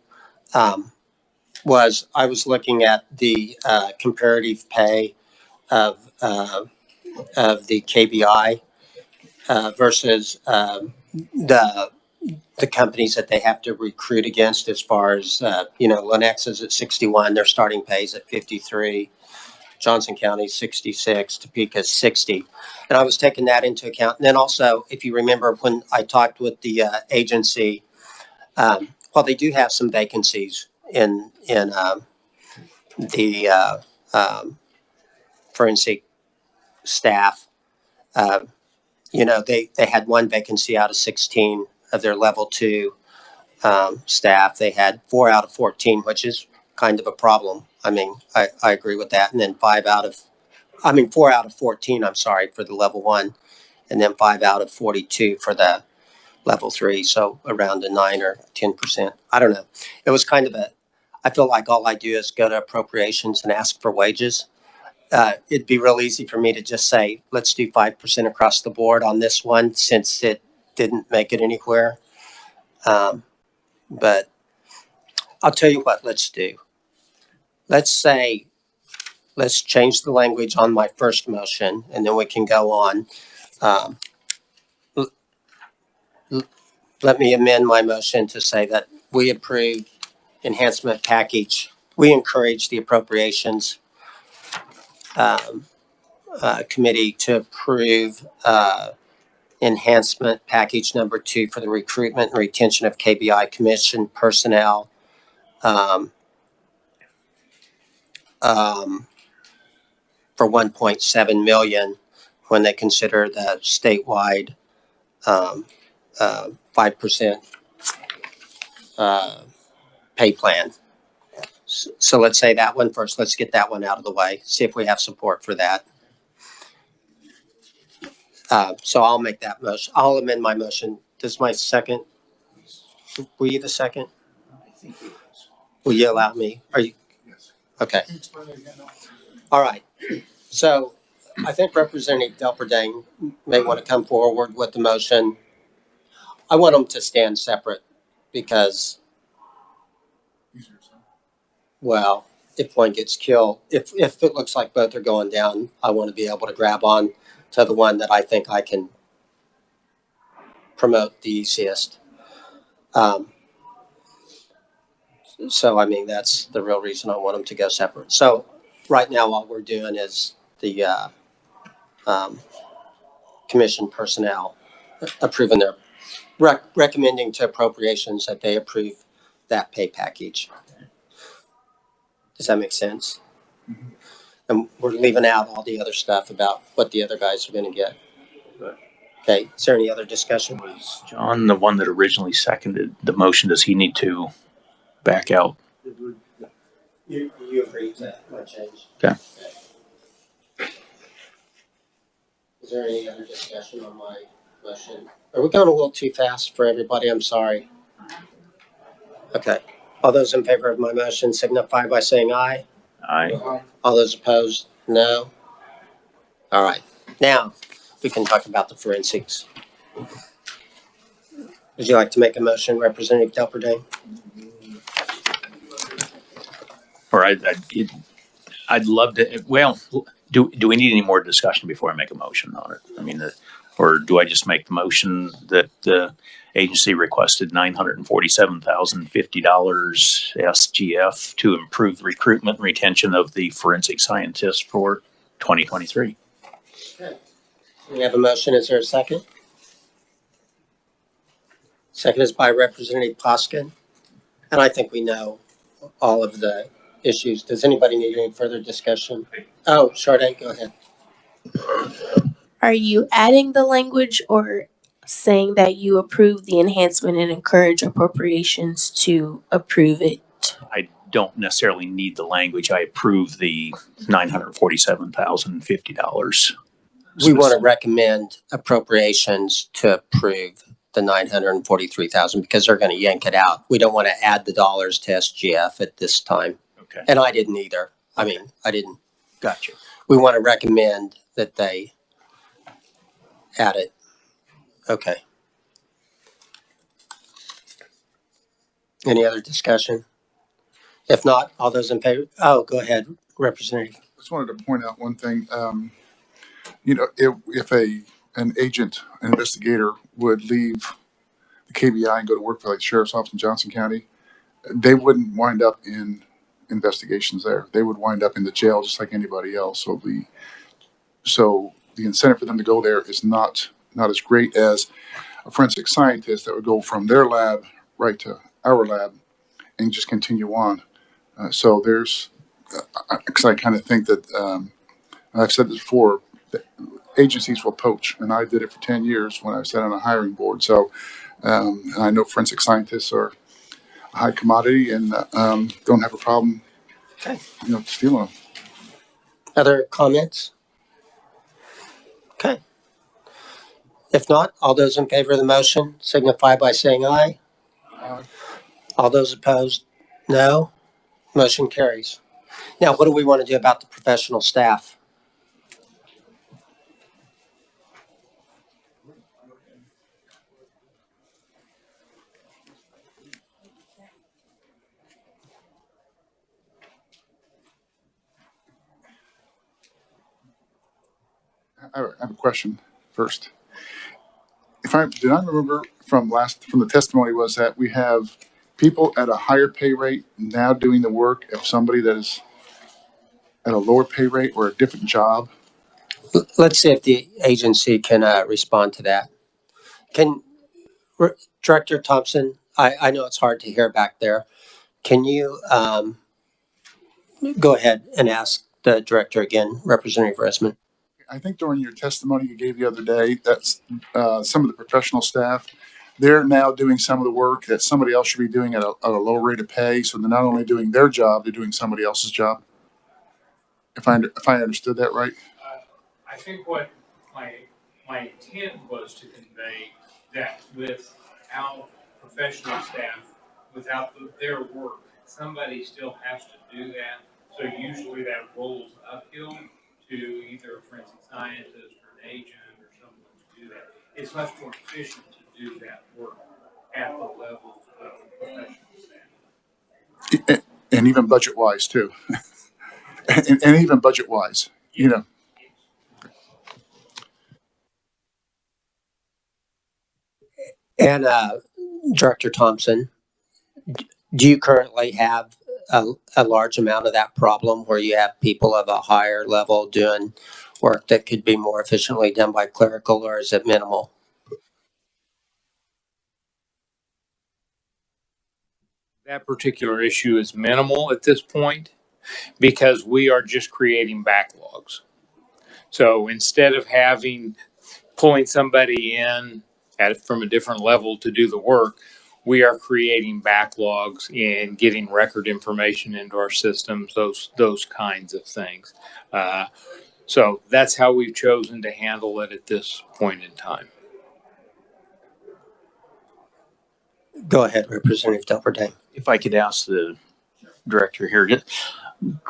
was I was looking at the comparative pay of the KBI versus the companies that they have to recruit against, as far as Lennox is at 61, their starting pay is at 53. Johnson County 66, Topeka 60. And I was taking that into account. And then also, if you remember when I talked with the agency, well, they do have some vacancies in the forensic staff. You know, they had one vacancy out of 16 of their level 2 staff. They had 4 out of 14, which is kind of a problem. I mean, I agree with that. And then 4 out of 14, I'm sorry, for the level 1, and then 5 out of 42 for the level 3. So around a 9 or 10%. I don't know. It was kind of I feel like all I do is go to appropriations and ask for wages. It'd be real easy for me to just say, let's do 5% across the board on this one, since it didn't make it anywhere. But I'll tell you what, let's do. Let's change the language on my first motion, and then we can go on. Let me amend my motion to say that we approve enhancement package. We encourage the appropriations committee to approve enhancement package number 2 for the recruitment and retention of KBI commission personnel. For 1.7 million when they consider the statewide 5% pay plan. So let's say that one first. Let's get that one out of the way. See if we have support for that. So I'll make that motion. I'll amend my motion. Does my second? Were you the second? Will you allow me? Are you? Yes. Okay. All right. So I think Representative Delperdang may want to come forward with the motion. I want them to stand separate because, well, if one gets killed, if it looks like both are going down, I want to be able to grab on to the one that I think I can promote the easiest. So, I mean, that's the real reason I want them to go separate. So right now, all we're doing is the commission personnel approving their, recommending to appropriations that they approve that pay package. Does that make sense? Mm-hmm. And we're leaving out all the other stuff about what the other guys are going to get. Okay. Is there any other discussion? Was John the one that originally seconded the motion? Does he need to back out? You agree to that change? Okay. Is there any other discussion on my motion? Are we going a little too fast for everybody? I'm sorry. Okay. All those in favor of my motion signify by saying aye. Aye. All those opposed, no. All right. Now we can talk about the forensics. Would you like to make a motion, Representative Delperdang? Or I'd love to. Well, do we need any more discussion before I make a motion on it? I mean, or do I just make the motion that the agency requested $947,050 SGF to improve the recruitment and retention of the forensic scientists for 2023? Okay. We have a motion. Is there a second? Second is by Representative Poskin. And I think we know all of the issues. Does anybody need any further discussion? Oh, Sade, go ahead. Are you adding the language or saying that you approve the enhancement and encourage appropriations to approve it? I don't necessarily need the language. I approve the $947,050. We want to recommend appropriations to approve the $943,000 because they're going to yank it out. We don't want to add the dollars to SGF at this time. Okay. And I didn't either. I mean, I didn't. Gotcha. We want to recommend that they add it. Okay. Any other discussion? If not, all those in favor? Oh, go ahead, Representative. I just wanted to point out one thing. You know, if an agent, an investigator would leave the KBI and go to work for like the sheriff's office in Johnson County, they wouldn't wind up in investigations there. They would wind up in the jail just like anybody else. So the incentive for them to go there is not as great as a forensic scientist that would go from their lab right to our lab and just continue on. So there's, because I kind of think that, I've said this before, that agencies will poach, and I did it for 10 years when I sat on a hiring board. So, and I know forensic scientists are a high commodity and don't have a problem, Okay. stealing them. Other comments? Okay. If not, all those in favor of the motion signify by saying aye. All those opposed, no. Motion carries. Now, what do we want to do about the professional staff? I have a question first. Did I remember from the testimony was that we have people at a higher pay rate now doing the work of somebody that is at a lower pay rate or a different job? Let's see if the agency can respond to that. Director Thompson, I know it's hard to hear back there. Can you go ahead and ask the director again, Representative Resman? I think during your testimony you gave the other day, that's some of the professional staff, they're now doing some of the work that somebody else should be doing at a lower rate of pay. So they're not only doing their job, they're doing somebody else's job. If I understood that right. I think what my intent was to convey that without professional staff, without their work, somebody still has to do that. So usually that rolls uphill to either a forensic scientist or an agent or someone to do that. It's much more efficient to do that work at the level of professional staff. And even budget wise too. and even budget wise, And Director Thompson, do you currently have a large amount of that problem where you have people of a higher level doing work that could be more efficiently done by clerical, or is it minimal? That particular issue is minimal at this point because we are just creating backlogs. So instead of pulling somebody in from a different level to do the work, we are creating backlogs and getting record information into our systems, those kinds of things. So that's how we've chosen to handle it at this point in time. Go ahead, Representative Delperdang. If I could ask the director here,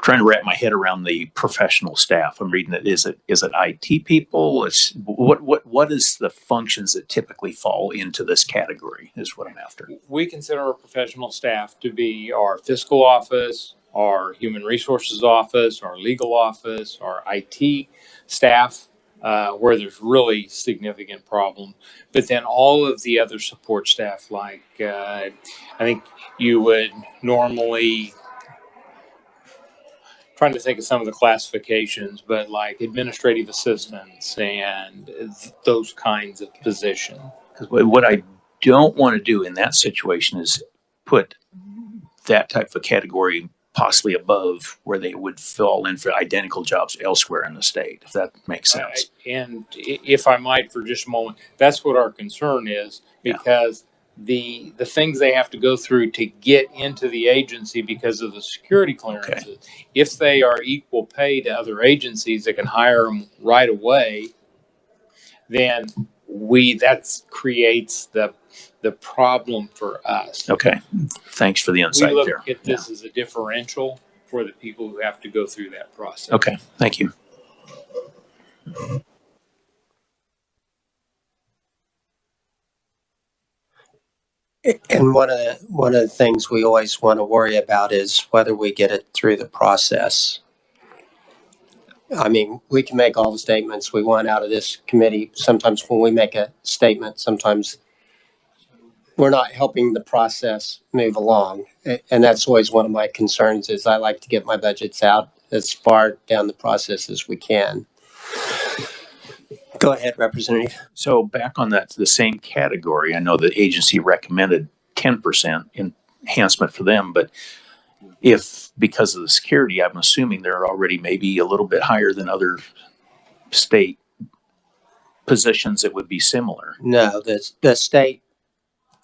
trying to wrap my head around the professional staff. I'm reading it. Is it IT people? It's what is the functions that typically fall into this category is what I'm after. We consider our professional staff to be our fiscal office, our human resources office, our legal office, our IT staff, where there's really significant problem. But then all of the other support staff, like I think you would normally, trying to think of some of the classifications, but like administrative assistants and those kinds of positions. Because what I don't want to do in that situation is put that type of a category possibly above where they would fall in for identical jobs elsewhere in the state, if that makes sense. And if I might for just a moment, that's what our concern is, because the things they have to go through to get into the agency because of the security clearances, if they are equal pay to other agencies that can hire them right away, then that creates the problem for us. Okay, thanks for the insight we there. look at this as a differential for the people who have to go through that process. Okay, thank you. And one of the things we always want to worry about is whether we get it through the process. I mean, we can make all the statements we want out of this committee. Sometimes when we make a statement, sometimes we're not helping the process move along. And that's always one of my concerns is I like to get my budgets out as far down the process as we can. Go ahead, Representative. So back on that, the same category, I know the agency recommended 10% enhancement for them, but if because of the security, I'm assuming they're already maybe a little bit higher than other state positions that would be similar. No, the state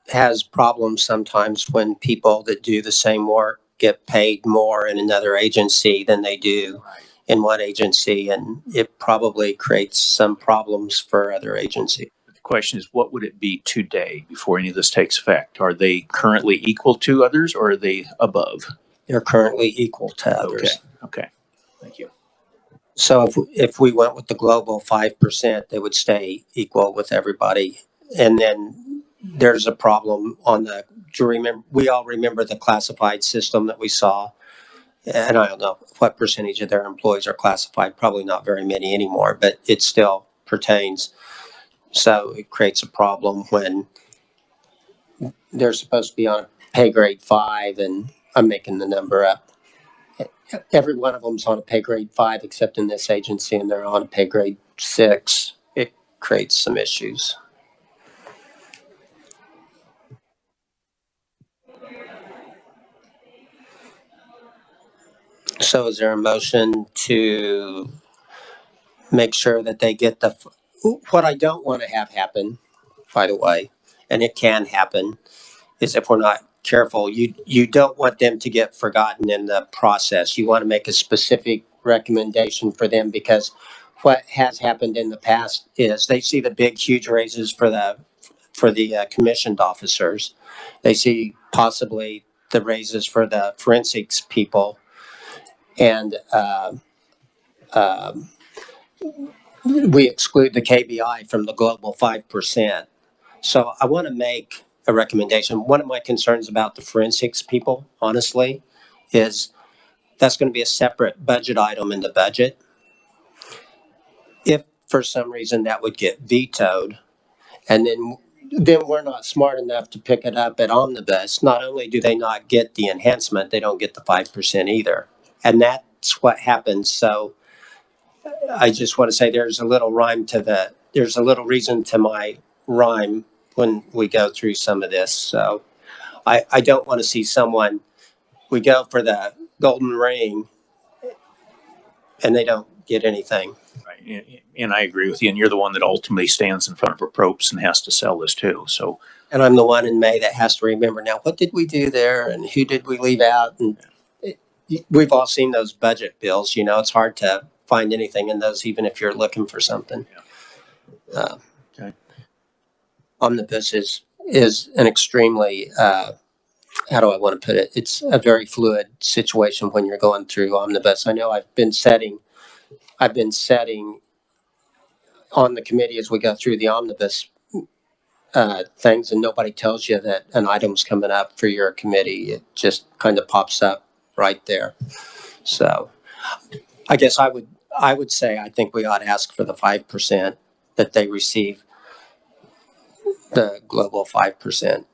has problems sometimes when people that do the same work get paid more in another agency than they do in one agency, and it probably creates some problems for other agencies. The question is, what would it be today before any of this takes effect? Are they currently equal to others or are they above? They're currently equal to others. Okay. Thank you. So if we went with the global 5%, they would stay equal with everybody. And then there's a problem on the, we all remember the classified system that we saw. And I don't know what percentage of their employees are classified, probably not very many anymore, but it still pertains. So it creates a problem when they're supposed to be on pay grade 5, and I'm making the number up. Every one of them's on a pay grade 5 except in this agency, and they're on a pay grade 6. It creates some issues. So is there a motion to make sure that they get what I don't want to have happen, by the way, and it can happen, is if we're not careful, you don't want them to get forgotten in the process. You want to make a specific recommendation for them, because what has happened in the past is they see the big, huge raises for the commissioned officers. They see possibly the raises for the forensics people, and we exclude the KBI from the global 5%. So I want to make a recommendation. One of my concerns about the forensics people, honestly, is that's going to be a separate budget item in the budget. If for some reason that would get vetoed, and then we're not smart enough to pick it up at omnibus, not only do they not get the enhancement, they don't get the 5% either. And that's what happens. So I just want to say there's a little reason to my rhyme when we go through some of this. So I don't want to see we go for the golden ring and they don't get anything. Right. And I agree with you. And you're the one that ultimately stands in front of a ropes and has to sell this too. So, and I'm the one in May that has to remember now, what did we do there and who did we leave out? And we've all seen those budget bills. It's hard to find anything in those, even if you're looking for something. yeah. Okay. Omnibus is an extremely, how do I want to put it? It's a very fluid situation when you're going through omnibus. I know I've been setting on the committee as we go through the omnibus things, and nobody tells you that an item's coming up for your committee. It just kind of pops up right there. So I guess I would say I think we ought to ask for the 5% that they receive, the global 5%.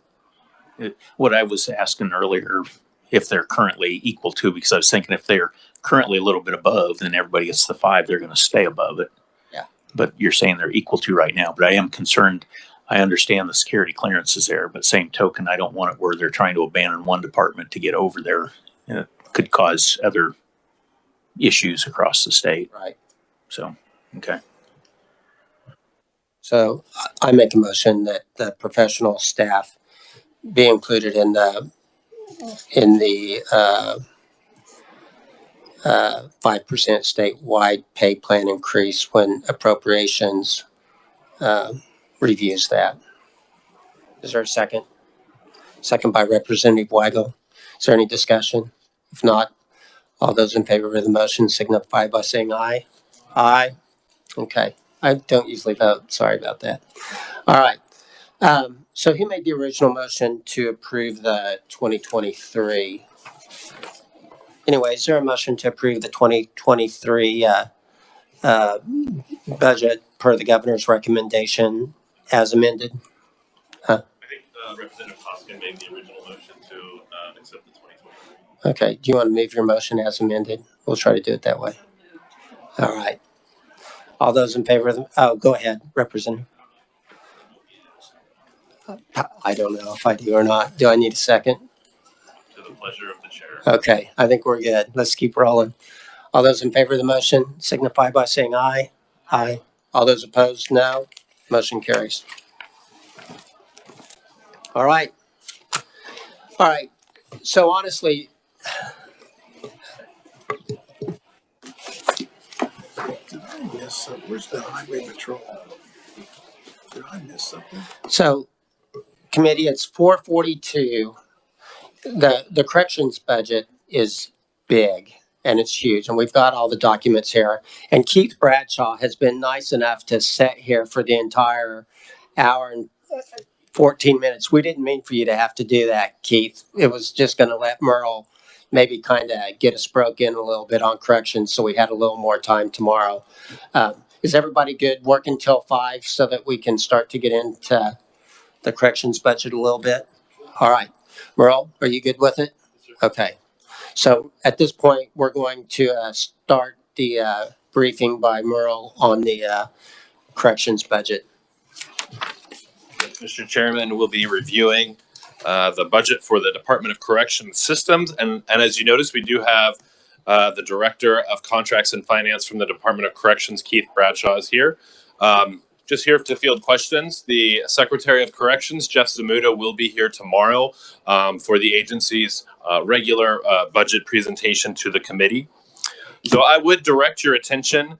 What I was asking earlier, if they're currently equal to, because I was thinking if they're currently a little bit above, then everybody gets the 5, they're going to stay above it. Yeah. But you're saying they're equal to right now. But I am concerned. I understand the security clearance is there, but same token, I don't want it where they're trying to abandon one department to get over there. It could cause other issues across the state. Right. So, okay. So I make a motion that the professional staff be included in the 5% statewide pay plan increase when appropriations reviews that. Is there a second? Second by Representative Weigel. Is there any discussion? If not, all those in favor of the motion signify by saying aye. Aye. Okay. I don't usually vote. Sorry about that. All right. So who made the original motion to approve the 2023? Anyway, is there a motion to approve the 2023 budget per the governor's recommendation as amended? I think Representative Hoskin made the original motion to accept the 2020. Okay, do you want to move your motion as amended? We'll try to do it that way. All right. All those in favor of the, oh, go ahead, Representative. I don't know if I do or not. Do I need a second? To the pleasure of the chair. Okay, I think we're good. Let's keep rolling. All those in favor of the motion signify by saying aye. Aye. All those opposed, no. Motion carries. All right. All right. So honestly, Did I miss something? Where's the highway patrol? Did I miss something? so committee, it's 442. The corrections budget is big and it's huge, and we've got all the documents here. And Keith Bradshaw has been nice enough to sit here for the entire hour and 14 minutes. We didn't mean for you to have to do that, Keith. It was just going to let Merle maybe kind of get us broke in a little bit on corrections, so we had a little more time tomorrow. Is everybody good working till 5 so that we can start to get into the corrections budget a little bit? All right. Merle, are you good with it? Okay. So at this point, we're going to start the briefing by Merle on the corrections budget. Mr. Chairman, we'll be reviewing the budget for the Department of Corrections Systems. And as you notice, we do have the Director of Contracts and Finance from the Department of Corrections, Keith Bradshaw, is here. Just here to field questions. The Secretary of Corrections, Jeff Zamuda, will be here tomorrow for the agency's regular budget presentation to the committee. So I would direct your attention,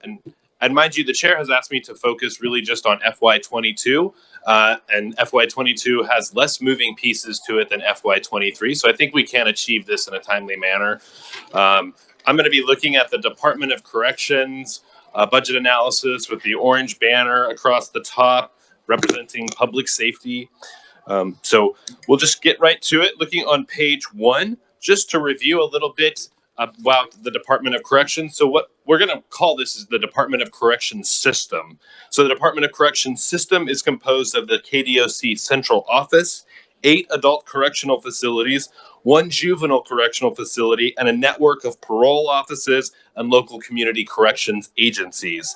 and mind you, the chair has asked me to focus really just on FY22, and FY22 has less moving pieces to it than FY23, so I think we can achieve this in a timely manner. I'm going to be looking at the Department of Corrections budget analysis with the orange banner across the top representing public safety. So we'll just get right to it. Looking on page 1, just to review a little bit about the Department of Corrections. So what we're going to call this is the Department of Corrections System. So the Department of Corrections System is composed of the KDOC Central Office, 8 adult correctional facilities, 1 juvenile correctional facility, and a network of parole offices and local community corrections agencies.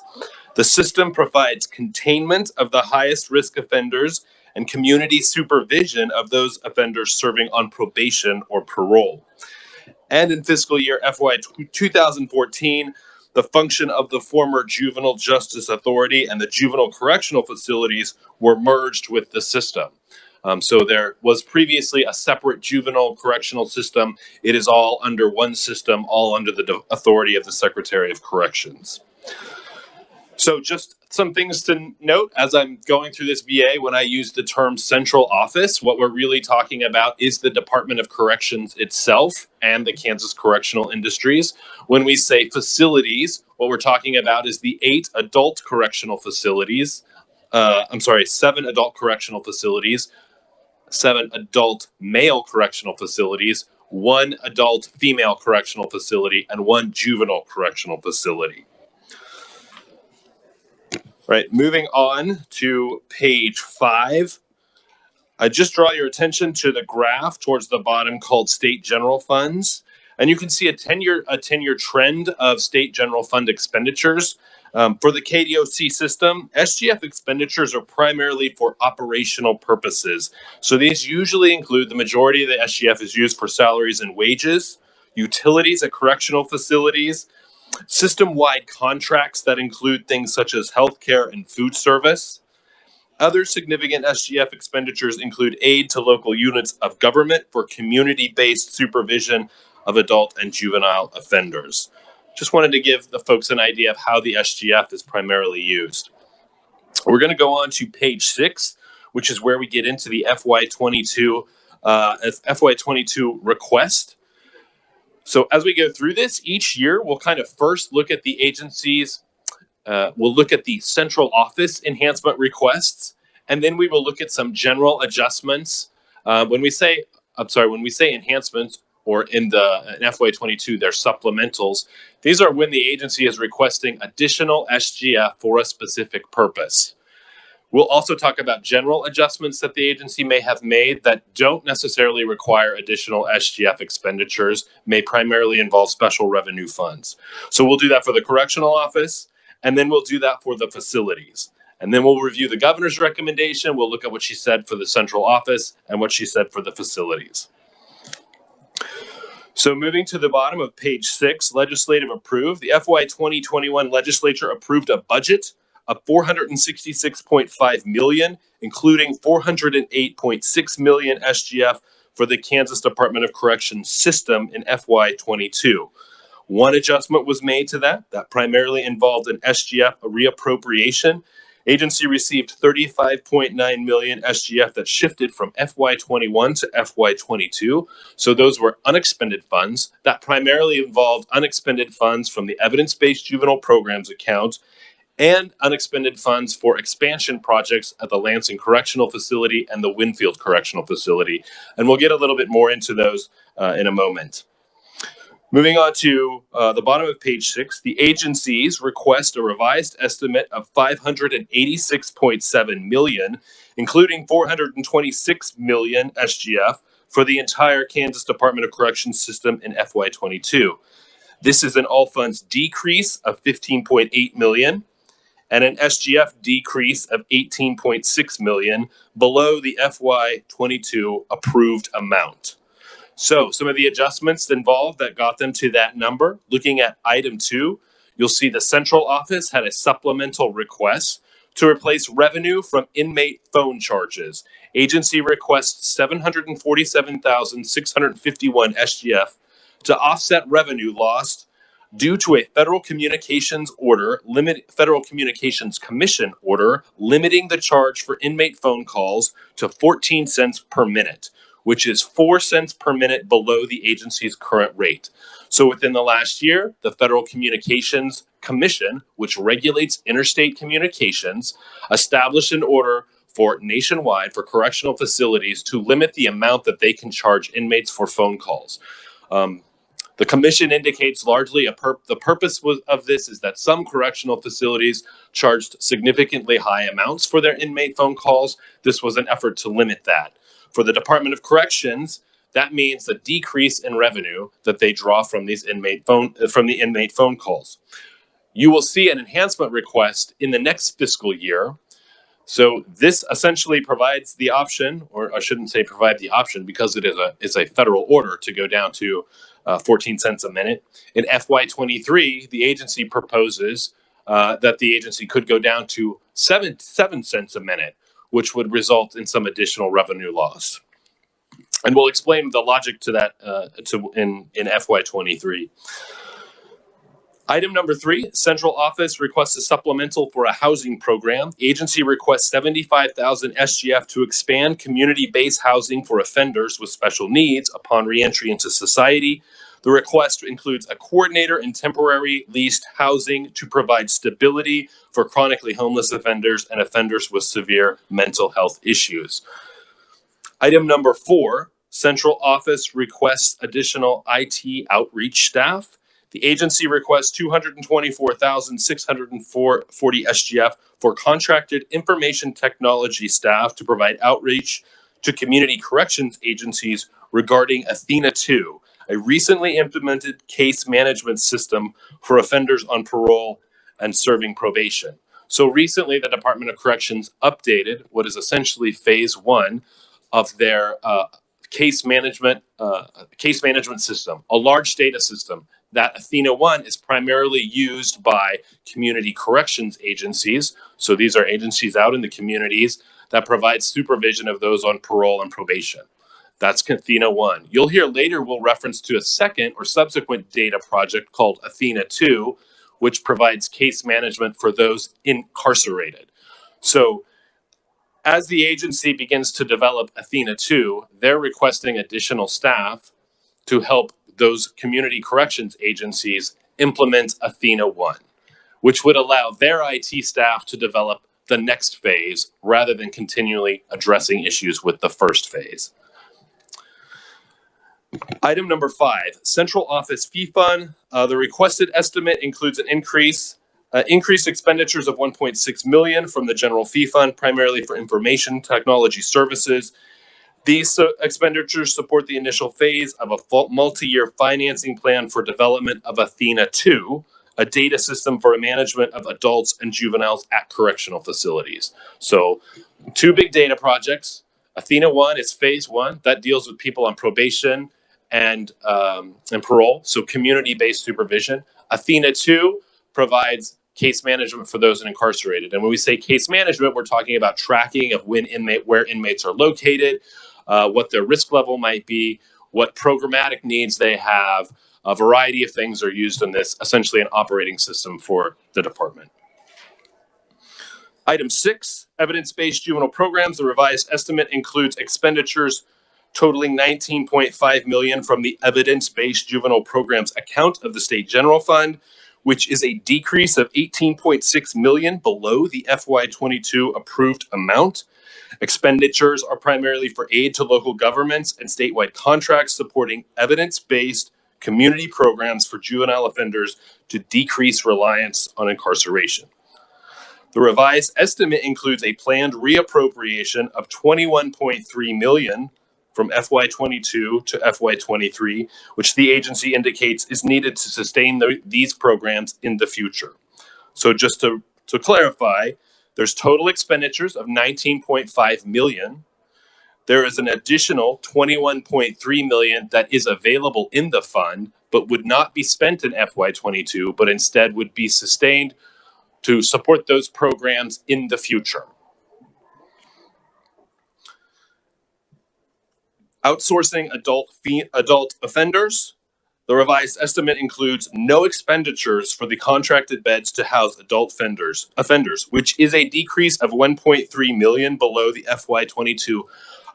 The system provides containment of the highest risk offenders and community supervision of those offenders serving on probation or parole. And in fiscal year FY 2014, the function of the former Juvenile Justice Authority and the juvenile correctional facilities were merged with the system. So there was previously a separate juvenile correctional system. It is all under one system, all under the authority of the Secretary of Corrections. So just some things to note as I'm going through this VA. When I use the term central office, what we're really talking about is the Department of Corrections itself and the Kansas Correctional Industries. When we say facilities, what we're talking about is the 8 adult correctional facilities. 7 adult correctional facilities, 7 adult male correctional facilities, 1 adult female correctional facility, and 1 juvenile correctional facility. Right, moving on to page 5, I just draw your attention to the graph towards the bottom called state general funds. And you can see a 10-year trend of state general fund expenditures. For the KDOC system, SGF expenditures are primarily for operational purposes. So these usually include the majority of the SGF is used for salaries and wages, utilities at correctional facilities, system-wide contracts that include things such as healthcare and food service. Other significant SGF expenditures include aid to local units of government for community-based supervision of adult and juvenile offenders. Just wanted to give the folks an idea of how the SGF is primarily used. We're going to go on to page 6, which is where we get into the FY22 request. So as we go through this, each year we'll kind of first look at the agencies, we'll look at the central office enhancement requests, and then we will look at some general adjustments. When we say enhancements, or in FY22, they're supplementals. These are when the agency is requesting additional SGF for a specific purpose. We'll also talk about general adjustments that the agency may have made that don't necessarily require additional SGF expenditures, may primarily involve special revenue funds. So we'll do that for the correctional office, and then we'll do that for the facilities. And then we'll review the governor's recommendation. We'll look at what she said for the central office and what she said for the facilities. So moving to the bottom of page 6, legislative approved. The FY 2021 legislature approved a budget of $466.5 million, including $408.6 million SGF for the Kansas Department of Corrections system in FY 22. One adjustment was made to that primarily involved an SGF reappropriation. Agency received $35.9 million SGF that shifted from FY 21 to FY 22. So those were unexpended funds that primarily involved unexpended funds from the evidence-based juvenile programs account and unexpended funds for expansion projects at the Lansing Correctional Facility and the Winfield Correctional Facility. And we'll get a little bit more into those in a moment. Moving on to the bottom of page 6, the agencies request a revised estimate of $586.7 million, including $426 million SGF for the entire Kansas Department of Corrections system in FY 22. This is an all funds decrease of $15.8 million and an SGF decrease of $18.6 million below the FY 22 approved amount. So some of the adjustments involved that got them to that number. Looking at item 2, you'll see the central office had a supplemental request to replace revenue from inmate phone charges. Agency requests $747,651 SGF to offset revenue lost due to a Federal Communications Commission order limiting the charge for inmate phone calls to 14 cents per minute, which is 4 cents per minute below the agency's current rate. So within the last year, the Federal Communications Commission, which regulates interstate communications, established an order for nationwide for correctional facilities to limit the amount that they can charge inmates for phone calls. The commission indicates largely the purpose of this is that some correctional facilities charged significantly high amounts for their inmate phone calls. This was an effort to limit that. For the Department of Corrections, that means the decrease in revenue that they draw from these inmate phone calls. You will see an enhancement request in the next fiscal year. So this essentially provides the option, or I shouldn't say provide the option because it's a federal order to go down to 14 cents a minute. In FY 23, the agency proposes that the agency could go down to 7 cents a minute, which would result in some additional revenue loss. And we'll explain the logic to that in FY 23. Item number 3, central office requests a supplemental for a housing program. The agency requests $75,000 SGF to expand community-based housing for offenders with special needs upon reentry into society. The request includes a coordinator and temporary leased housing to provide stability for chronically homeless offenders and offenders with severe mental health issues. Item number 4, central office requests additional IT outreach staff. The agency requests $224,640 SGF for contracted information technology staff to provide outreach to community corrections agencies regarding Athena 2, a recently implemented case management system for offenders on parole and serving probation. So recently, the Department of Corrections updated what is essentially phase 1 of their case management system, a large data system. That Athena 1 is primarily used by community corrections agencies. So these are agencies out in the communities that provide supervision of those on parole and probation. That's Athena 1. You'll hear later we'll reference to a second or subsequent data project called Athena 2, which provides case management for those incarcerated. So as the agency begins to develop Athena 2, they're requesting additional staff to help those community corrections agencies implement Athena 1, which would allow their IT staff to develop the next phase rather than continually addressing issues with the first phase. Item number 5, central office fee fund. The requested estimate includes an increase Increased expenditures of 1.6 million from the general fee fund, primarily for information technology services. These expenditures support the initial phase of a multi-year financing plan for development of Athena 2, a data system for management of adults and juveniles at correctional facilities. So 2 big data projects. Athena 1 is phase 1. That deals with people on probation and parole, so community-based supervision. Athena 2 provides case management for those incarcerated. And when we say case management, we're talking about tracking of where inmates are located, what their risk level might be, what programmatic needs they have. A variety of things are used in this, essentially an operating system for the department. Item 6, evidence-based juvenile programs. The revised estimate includes expenditures totaling 19.5 million from the evidence-based juvenile programs account of the state general fund, which is a decrease of 18.6 million below the FY22 approved amount. Expenditures are primarily for aid to local governments and statewide contracts supporting evidence-based community programs for juvenile offenders to decrease reliance on incarceration. The revised estimate includes a planned reappropriation of 21.3 million from FY22 to FY23, which the agency indicates is needed to sustain these programs in the future. So just to clarify, there's total expenditures of 19.5 million. There is an additional 21.3 million that is available in the fund, but would not be spent in FY22, but instead would be sustained to support those programs in the future. Outsourcing adult offenders. The revised estimate includes no expenditures for the contracted beds to house adult offenders, which is a decrease of 1.3 million below the FY22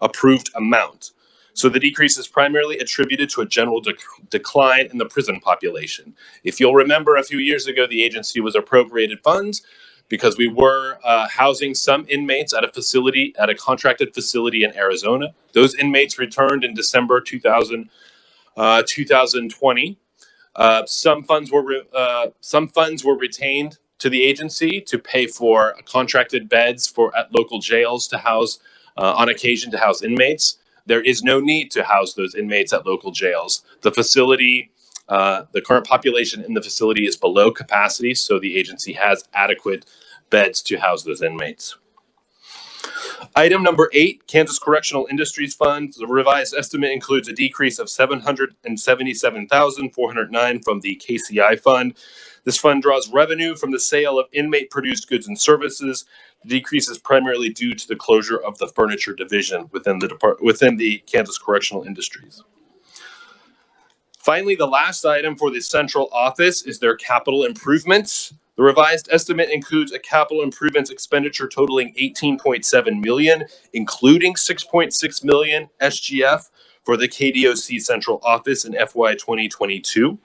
approved amount. So the decrease is primarily attributed to a general decline in the prison population. If you'll remember, a few years ago, the agency was appropriated funds because we were housing some inmates at a contracted facility in Arizona. Those inmates returned in December 2020. Some funds were retained to the agency to pay for contracted beds at local jails to house, on occasion, to house inmates. There is no need to house those inmates at local jails. The facility, the current population in the facility is below capacity, so the agency has adequate beds to house those inmates. Item number 8, Kansas Correctional Industries Fund. The revised estimate includes a decrease of 777,409 from the KCI fund. This fund draws revenue from the sale of inmate-produced goods and services. The decrease is primarily due to the closure of the furniture division within the Kansas Correctional Industries. Finally, the last item for the central office is their capital improvements. The revised estimate includes a capital improvements expenditure totaling 18.7 million, including 6.6 million SGF for the KDOC central office in FY 2022.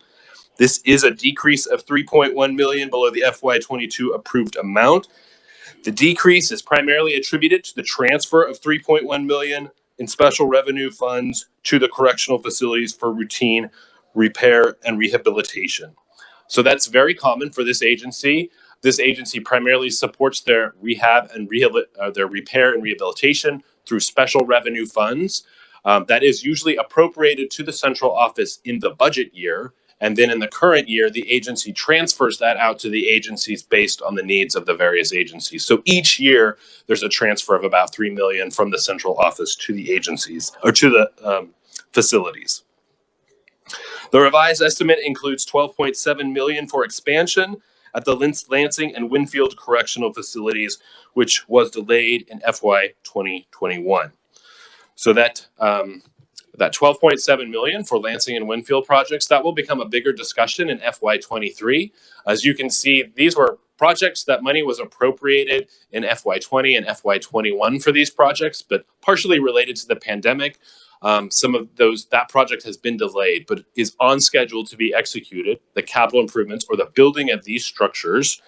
This is a decrease of 3.1 million below the FY 22 approved amount. The decrease is primarily attributed to the transfer of 3.1 million in special revenue funds to the correctional facilities for routine repair and rehabilitation. So that's very common for this agency. This agency primarily supports their repair and rehabilitation through special revenue funds. That is usually appropriated to the central office in the budget year. And then in the current year, the agency transfers that out to the agencies based on the needs of the various agencies. So each year, there's a transfer of about 3 million from the central office to the agencies, or to the facilities. The revised estimate includes 12.7 million for expansion at the Lansing and Winfield correctional facilities, which was delayed in FY 2021. So that 12.7 million for Lansing and Winfield projects, that will become a bigger discussion in FY 23. As you can see, these were projects that money was appropriated in FY 20 and FY 21 for these projects, but partially related to the pandemic. That project has been delayed, but is on schedule to be executed. The capital improvements or the building of these structures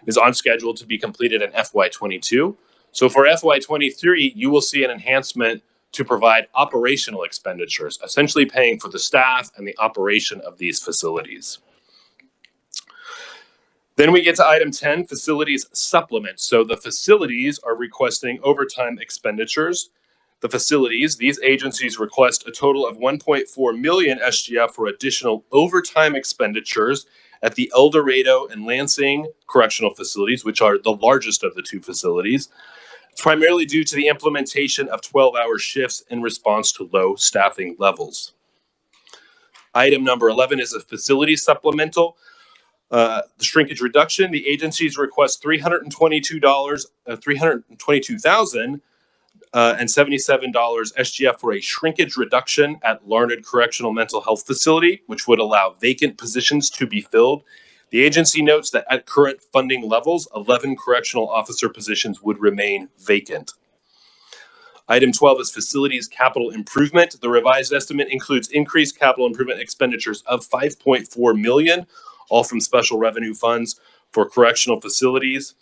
is on schedule to be completed in FY 22. So for FY 23, you will see an enhancement to provide operational expenditures, essentially paying for the staff and the operation of these facilities. Then we get to item 10, facilities supplement. So the facilities are requesting overtime expenditures. The facilities, these agencies request a total of 1.4 million SGF for additional overtime expenditures at the El Dorado and Lansing correctional facilities, which are the largest of the two facilities. It's primarily due to the implementation of 12-hour shifts in response to low staffing levels. Item number 11 is a facility supplemental. The shrinkage reduction, the agencies request $322,077 SGF for a shrinkage reduction at Larned Correctional Mental Health Facility, which would allow vacant positions to be filled. The agency notes that at current funding levels, 11 correctional officer positions would remain vacant. Item 12 is facilities capital improvement. The revised estimate includes increased capital improvement expenditures of $5.4 million, all from special revenue funds for correctional facilities.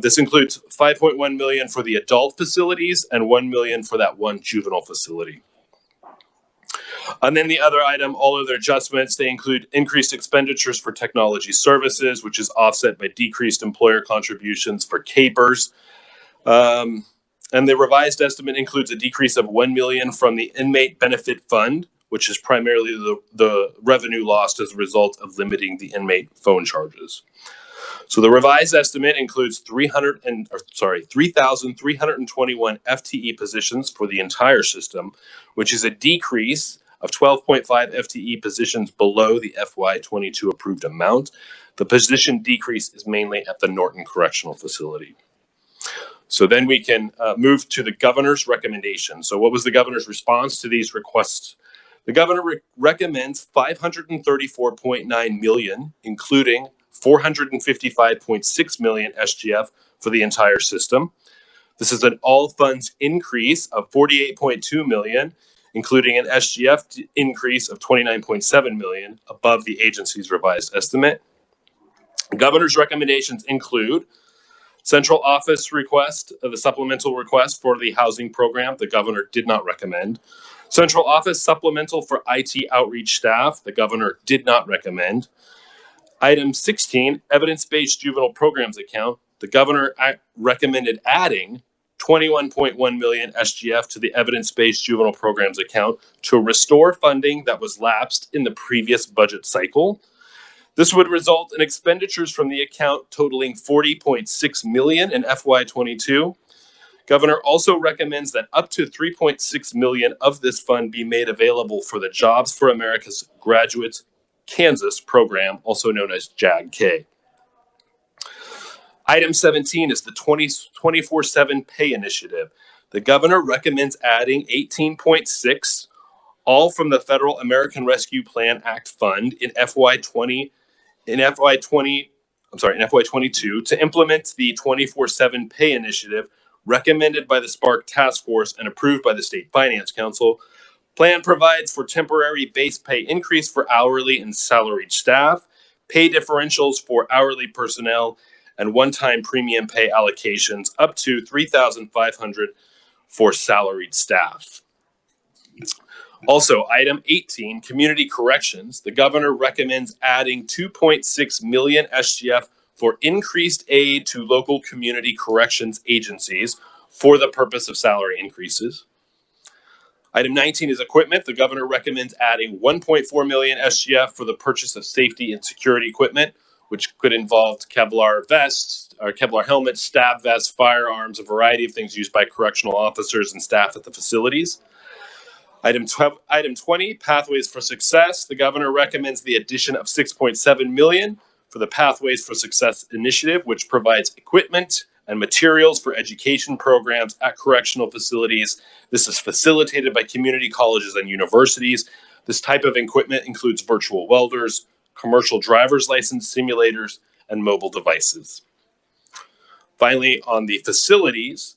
This includes $5.1 million for the adult facilities and $1 million for that one juvenile facility. And then the other item, all other adjustments, they include increased expenditures for technology services, which is offset by decreased employer contributions for CAPERS. And the revised estimate includes a decrease of $1 million from the inmate benefit fund, which is primarily the revenue lost as a result of limiting the inmate phone charges. So the revised estimate includes 3,321 FTE positions for the entire system, which is a decrease of 12.5 FTE positions below the FY22 approved amount. The position decrease is mainly at the Norton Correctional Facility. So then we can move to the governor's recommendation. So what was the governor's response to these requests? The governor recommends $534.9 million, including $455.6 million SGF for the entire system. This is an all funds increase of $48.2 million, including an SGF increase of $29.7 million above the agency's revised estimate. The governor's recommendations include central office request, the supplemental request for the housing program, the governor did not recommend. Central office supplemental for IT outreach staff, the governor did not recommend. Item 16, evidence-based juvenile programs account, the governor recommended adding $21.1 million SGF to the evidence-based juvenile programs account to restore funding that was lapsed in the previous budget cycle. This would result in expenditures from the account totaling $40.6 million in FY22. Governor also recommends that up to $3.6 million of this fund be made available for the Jobs for America's Graduates Kansas program, also known as JAG-K. Item 17 is the 24/7 pay initiative. The governor recommends adding 18.6, all from the Federal American Rescue Plan Act fund in FY22 to implement the 24/7 pay initiative recommended by the Spark Task Force and approved by the State Finance Council. Plan provides for temporary base pay increase for hourly and salaried staff, pay differentials for hourly personnel, and one-time premium pay allocations up to $3,500 for salaried staff. Also, item 18, community corrections. The governor recommends adding 2.6 million SGF for increased aid to local community corrections agencies for the purpose of salary increases. Item 19 is equipment. The governor recommends adding 1.4 million SGF for the purchase of safety and security equipment, which could involve Kevlar vests, or Kevlar helmets, stab vests, firearms, a variety of things used by correctional officers and staff at the facilities. Item 20, Pathways for Success. The governor recommends the addition of 6.7 million for the Pathways for Success initiative, which provides equipment and materials for education programs at correctional facilities. This is facilitated by community colleges and universities. This type of equipment includes virtual welders, commercial driver's license simulators, and mobile devices. Finally, on the facilities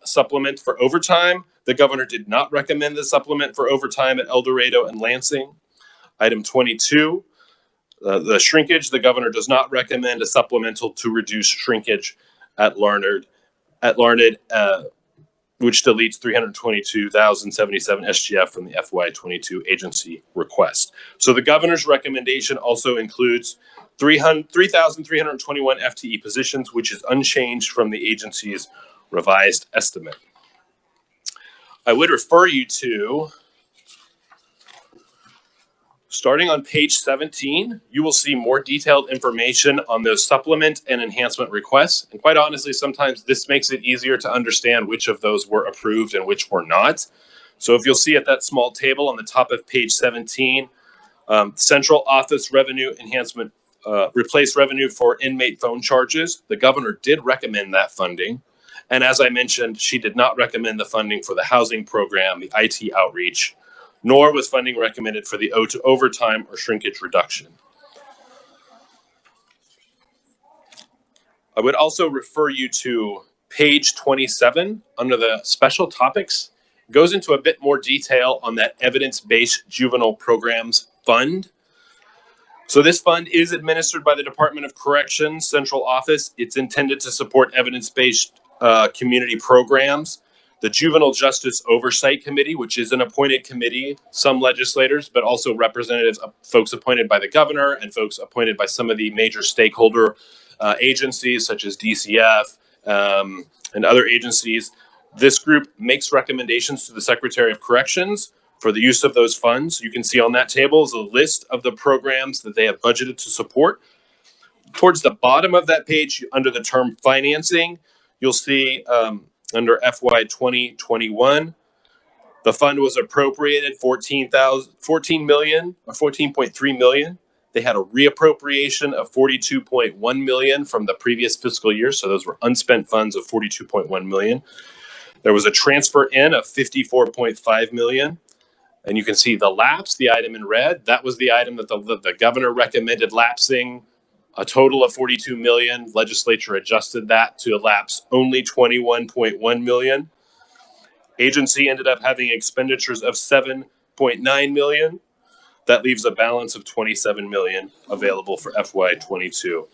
supplement for overtime. The governor did not recommend the supplement for overtime at El Dorado and Lansing. Item 22, the shrinkage. The governor does not recommend a supplemental to reduce shrinkage at Larned, which deletes 322,077 SGF from the FY22 agency request. So the governor's recommendation also includes 3,321 FTE positions, which is unchanged from the agency's revised estimate. I would refer you to, starting on page 17, you will see more detailed information on those supplement and enhancement requests. And quite honestly, sometimes this makes it easier to understand which of those were approved and which were not. So if you'll see at that small table on the top of page 17, central office revenue enhancement, replace revenue for inmate phone charges. The governor did recommend that funding. And as I mentioned, she did not recommend the funding for the housing program, the IT outreach, nor was funding recommended for the overtime or shrinkage reduction. I would also refer you to page 27 under the special topics. It goes into a bit more detail on that evidence-based juvenile programs fund. So this fund is administered by the Department of Corrections Central Office. It's intended to support evidence-based community programs. The Juvenile Justice Oversight Committee, which is an appointed committee, some legislators, but also representatives of folks appointed by the governor and folks appointed by some of the major stakeholder agencies such as DCF and other agencies. This group makes recommendations to the Secretary of Corrections for the use of those funds. You can see on that table is a list of the programs that they have budgeted to support. Towards the bottom of that page, under the term financing, you'll see under FY 2021, the fund was appropriated $14.3 million. They had a reappropriation of $42.1 million from the previous fiscal year. So those were unspent funds of $42.1 million. There was a transfer in of $54.5 million. And you can see the lapse, the item in red, that was the item that the governor recommended lapsing, a total of $42 million. Legislature adjusted that to lapse only $21.1 million. Agency ended up having expenditures of $7.9 million. That leaves a balance of $27 million available for FY22.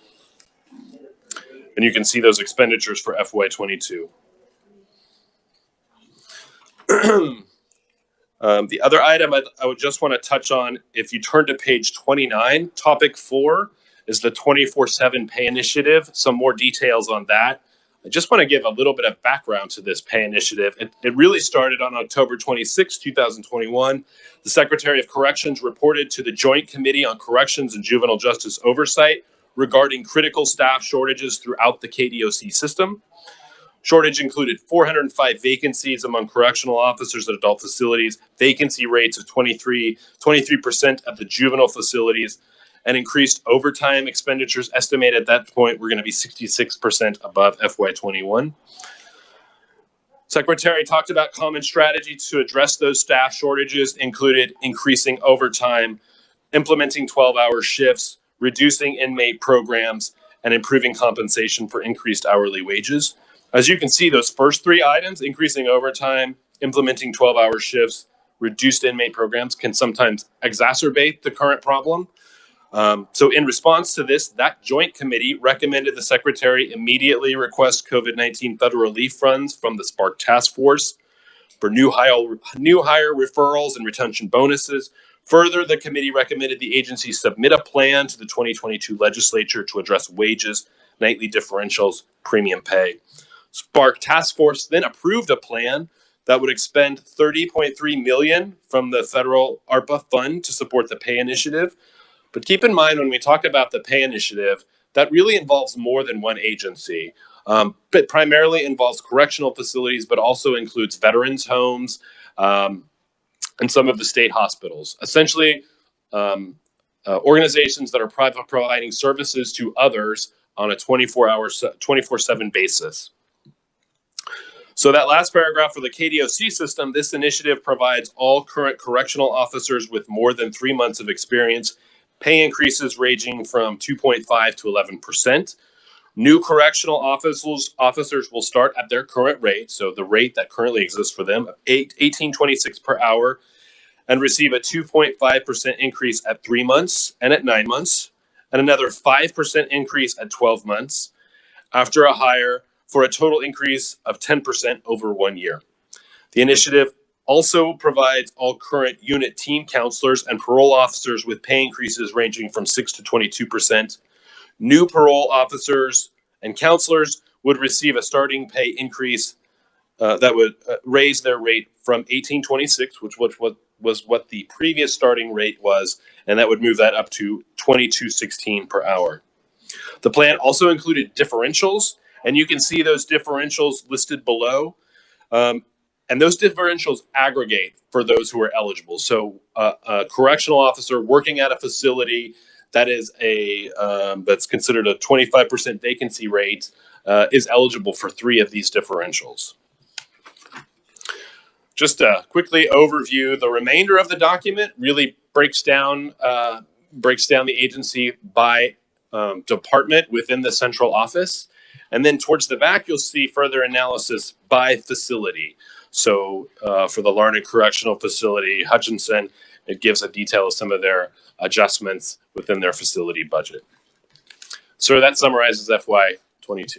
And you can see those expenditures for FY22. The other item I would just want to touch on, if you turn to page 29, topic 4 is the 24/7 pay initiative. Some more details on that. I just want to give a little bit of background to this pay initiative. It really started on October 26, 2021. The Secretary of Corrections reported to the Joint Committee on Corrections and Juvenile Justice Oversight regarding critical staff shortages throughout the KDOC system. Shortage included 405 vacancies among correctional officers at adult facilities, vacancy rates of 23% at the juvenile facilities, and increased overtime expenditures estimated at that point were going to be 66% above FY21. Secretary talked about common strategies to address those staff shortages, included increasing overtime, implementing 12-hour shifts, reducing inmate programs, and improving compensation for increased hourly wages. As you can see, those first 3 items, increasing overtime, implementing 12-hour shifts, reduced inmate programs, can sometimes exacerbate the current problem. So in response to this, that joint committee recommended the Secretary immediately request COVID-19 federal relief funds from the Spark Task Force for new hire referrals and retention bonuses. Further, the committee recommended the agency submit a plan to the 2022 legislature to address wages, nightly differentials, premium pay. Spark Task Force then approved a plan that would expend $30.3 million from the federal ARPA fund to support the pay initiative. But keep in mind, when we talk about the pay initiative, that really involves more than one agency. But primarily involves correctional facilities, but also includes veterans' homes and some of the state hospitals. Essentially, organizations that are providing services to others on a 24/7 basis. So that last paragraph for the KDOC system, this initiative provides all current correctional officers with more than 3 months of experience pay increases ranging from 2.5 to 11%. New correctional officers will start at their current rate, so the rate that currently exists for them, $18.26 per hour, and receive a 2.5% increase at 3 months and at 9 months, and another 5% increase at 12 months after a hire, for a total increase of 10% over 1 year. The initiative also provides all current unit team counselors and parole officers with pay increases ranging from 6 to 22%. New parole officers and counselors would receive a starting pay increase that would raise their rate from $18.26, which was what the previous starting rate was, and that would move that up to $22.16 per hour. The plan also included differentials, and you can see those differentials listed below. And those differentials aggregate for those who are eligible. So a correctional officer working at a facility that is that's considered a 25% vacancy rate is eligible for 3 of these differentials. Just to quickly overview, the remainder of the document really breaks down the agency by department within the central office. And then towards the back, you'll see further analysis by facility. So for the Larned Correctional Facility, Hutchinson, it gives a detail of some of their adjustments within their facility budget. So that summarizes FY22.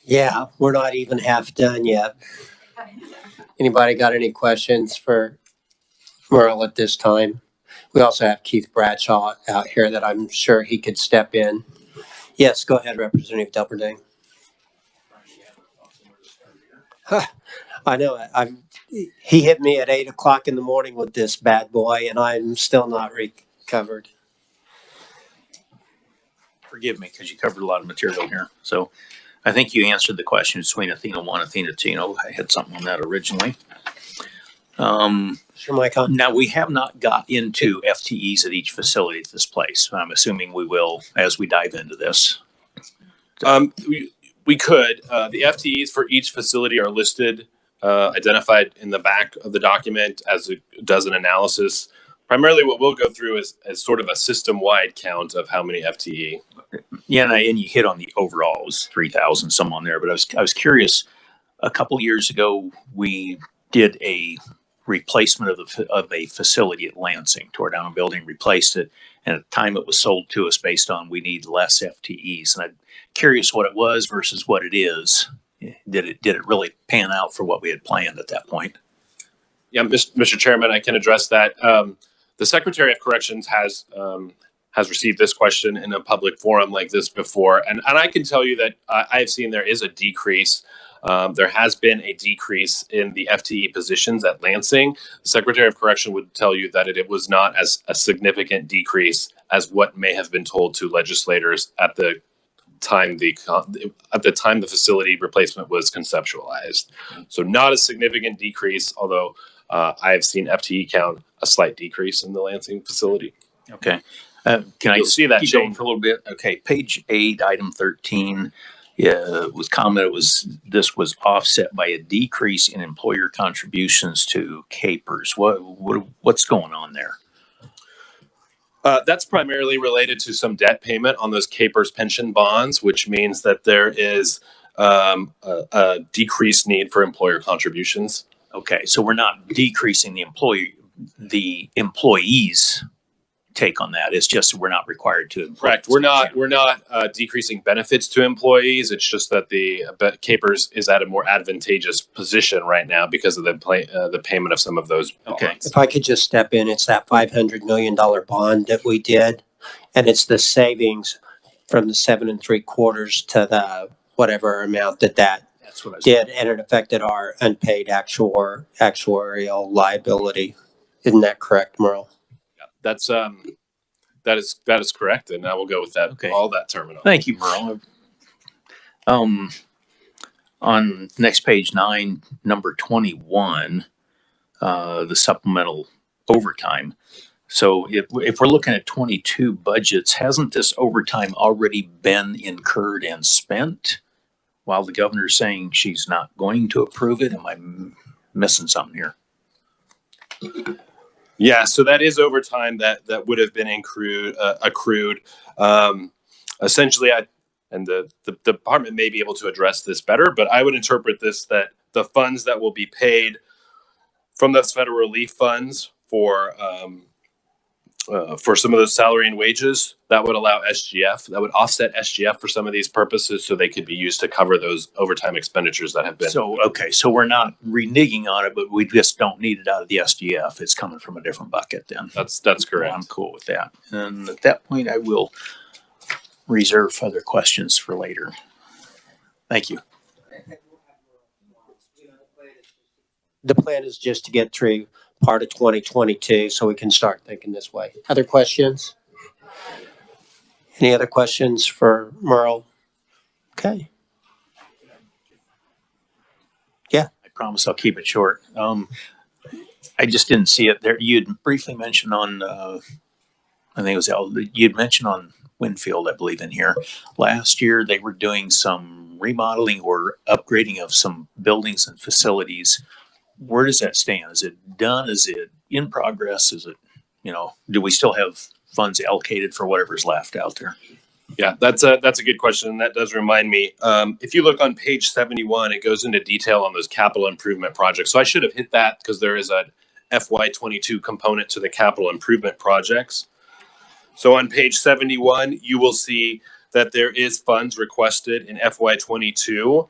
Yeah, we're not even half done yet. Anybody got any questions for Merle at this time? We also have Keith Bradshaw out here that I'm sure he could step in. Yes, go ahead, Representative Delperding. I know it. He hit me at 8 o'clock in the morning with this bad boy, and I'm still not recovered. Forgive me, because you covered a lot of material here. So I think you answered the question between Athena 1 and Athena 2. I had something on that originally. Sure, Mike. Now, we have not got into FTEs at each facility at this place. I'm assuming we will as we dive into this. We could. The FTEs for each facility are listed, identified in the back of the document as it does an analysis. Primarily what we'll go through is sort of a system-wide count of how many FTE. Yeah, and you hit on the overall, it was 3,000 some on there, but I was curious, a couple years ago, we did a replacement of a facility at Lansing, tore down a building, replaced it, and at the time it was sold to us based on we need less FTEs. And I'm curious what it was versus what it is. Did it really pan out for what we had planned at that point? Yeah, Mr. Chairman, I can address that. The Secretary of Corrections has received this question in a public forum like this before, and I can tell you that I've seen there is a decrease. There has been a decrease in the FTE positions at Lansing. The Secretary of Correction would tell you that it was not as a significant decrease as what may have been told to legislators at the time the facility replacement was conceptualized. So not a significant decrease, although I've seen FTE count a slight decrease in the Lansing facility. Okay. Can I see that keep going for a little bit? Okay, page 8, item 13. Was commented this was offset by a decrease in employer contributions to CAPERS. What's going on there? That's primarily related to some debt payment on those CAPERS pension bonds, which means that there is a decreased need for employer contributions. Okay, so we're not decreasing the employees' take on that. It's just we're not required to. Correct. We're not decreasing benefits to employees. It's just that the CAPERS is at a more advantageous position right now because of the payment of some of those bonds. Okay. If I could just step in, it's that $500 million bond that we did, and it's the savings from the 7 3/4 to the whatever amount that That's what I did, and it affected our unpaid actuarial liability. Isn't that correct, Merle? That's that is correct, and I will go with that. Okay. All that terminology. Thank you, Merle. On next page 9, number 21, the supplemental overtime. So if we're looking at 22 budgets, hasn't this overtime already been incurred and spent while the governor's saying she's not going to approve it? Am I missing something here? Yeah, so that is overtime that would have been accrued. Essentially, the department may be able to address this better, but I would interpret this that the funds that will be paid from those federal relief funds for for some of those salary and wages, that would allow SGF, that would offset SGF for some of these purposes, so they could be used to cover those overtime expenditures that have been. So, okay, so we're not reneging on it, but we just don't need it out of the SDF. It's coming from a different bucket then. That's correct. I'm cool with that. And at that point, I will reserve further questions for later. Thank you. The plan is just to get through part of 2022 so we can start thinking this way. Other questions? Any other questions for Merle? Okay. Yeah. I promise I'll keep it short. I just didn't see it there. You'd briefly mentioned on, I think it was, you'd mentioned on Winfield, I believe, in here. Last year, they were doing some remodeling or upgrading of some buildings and facilities. Where does that stand? Is it done? Is it in progress? Is it, do we still have funds allocated for whatever's left out there? Yeah, that's a good question. And that does remind me, if you look on page 71, it goes into detail on those capital improvement projects. So I should have hit that because there is a FY22 component to the capital improvement projects. So on page 71, you will see that there is funds requested in FY22,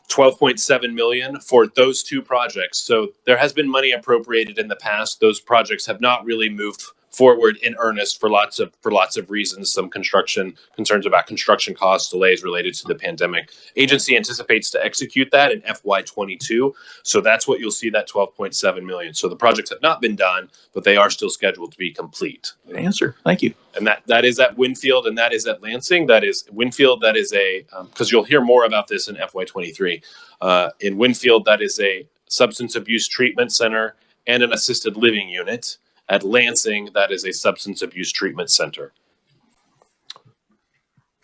12.7 million for those two projects. So there has been money appropriated in the past. Those projects have not really moved forward in earnest for lots of reasons. Some construction concerns about construction costs, delays related to the pandemic. Agency anticipates to execute that in FY22. So that's what you'll see, that 12.7 million. So the projects have not been done, but they are still scheduled to be complete. Good answer. Thank you. And that is at Winfield and that is at Lansing. That is Winfield. That is because you'll hear more about this in FY23. In Winfield, that is a substance abuse treatment center and an assisted living unit. At Lansing, that is a substance abuse treatment center.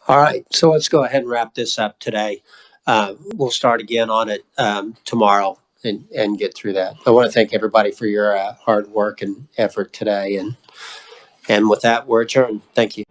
All right. So let's go ahead and wrap this up today. We'll start again on it tomorrow and get through that. I want to thank everybody for your hard work and effort today. And with that, we're adjourned. Thank you.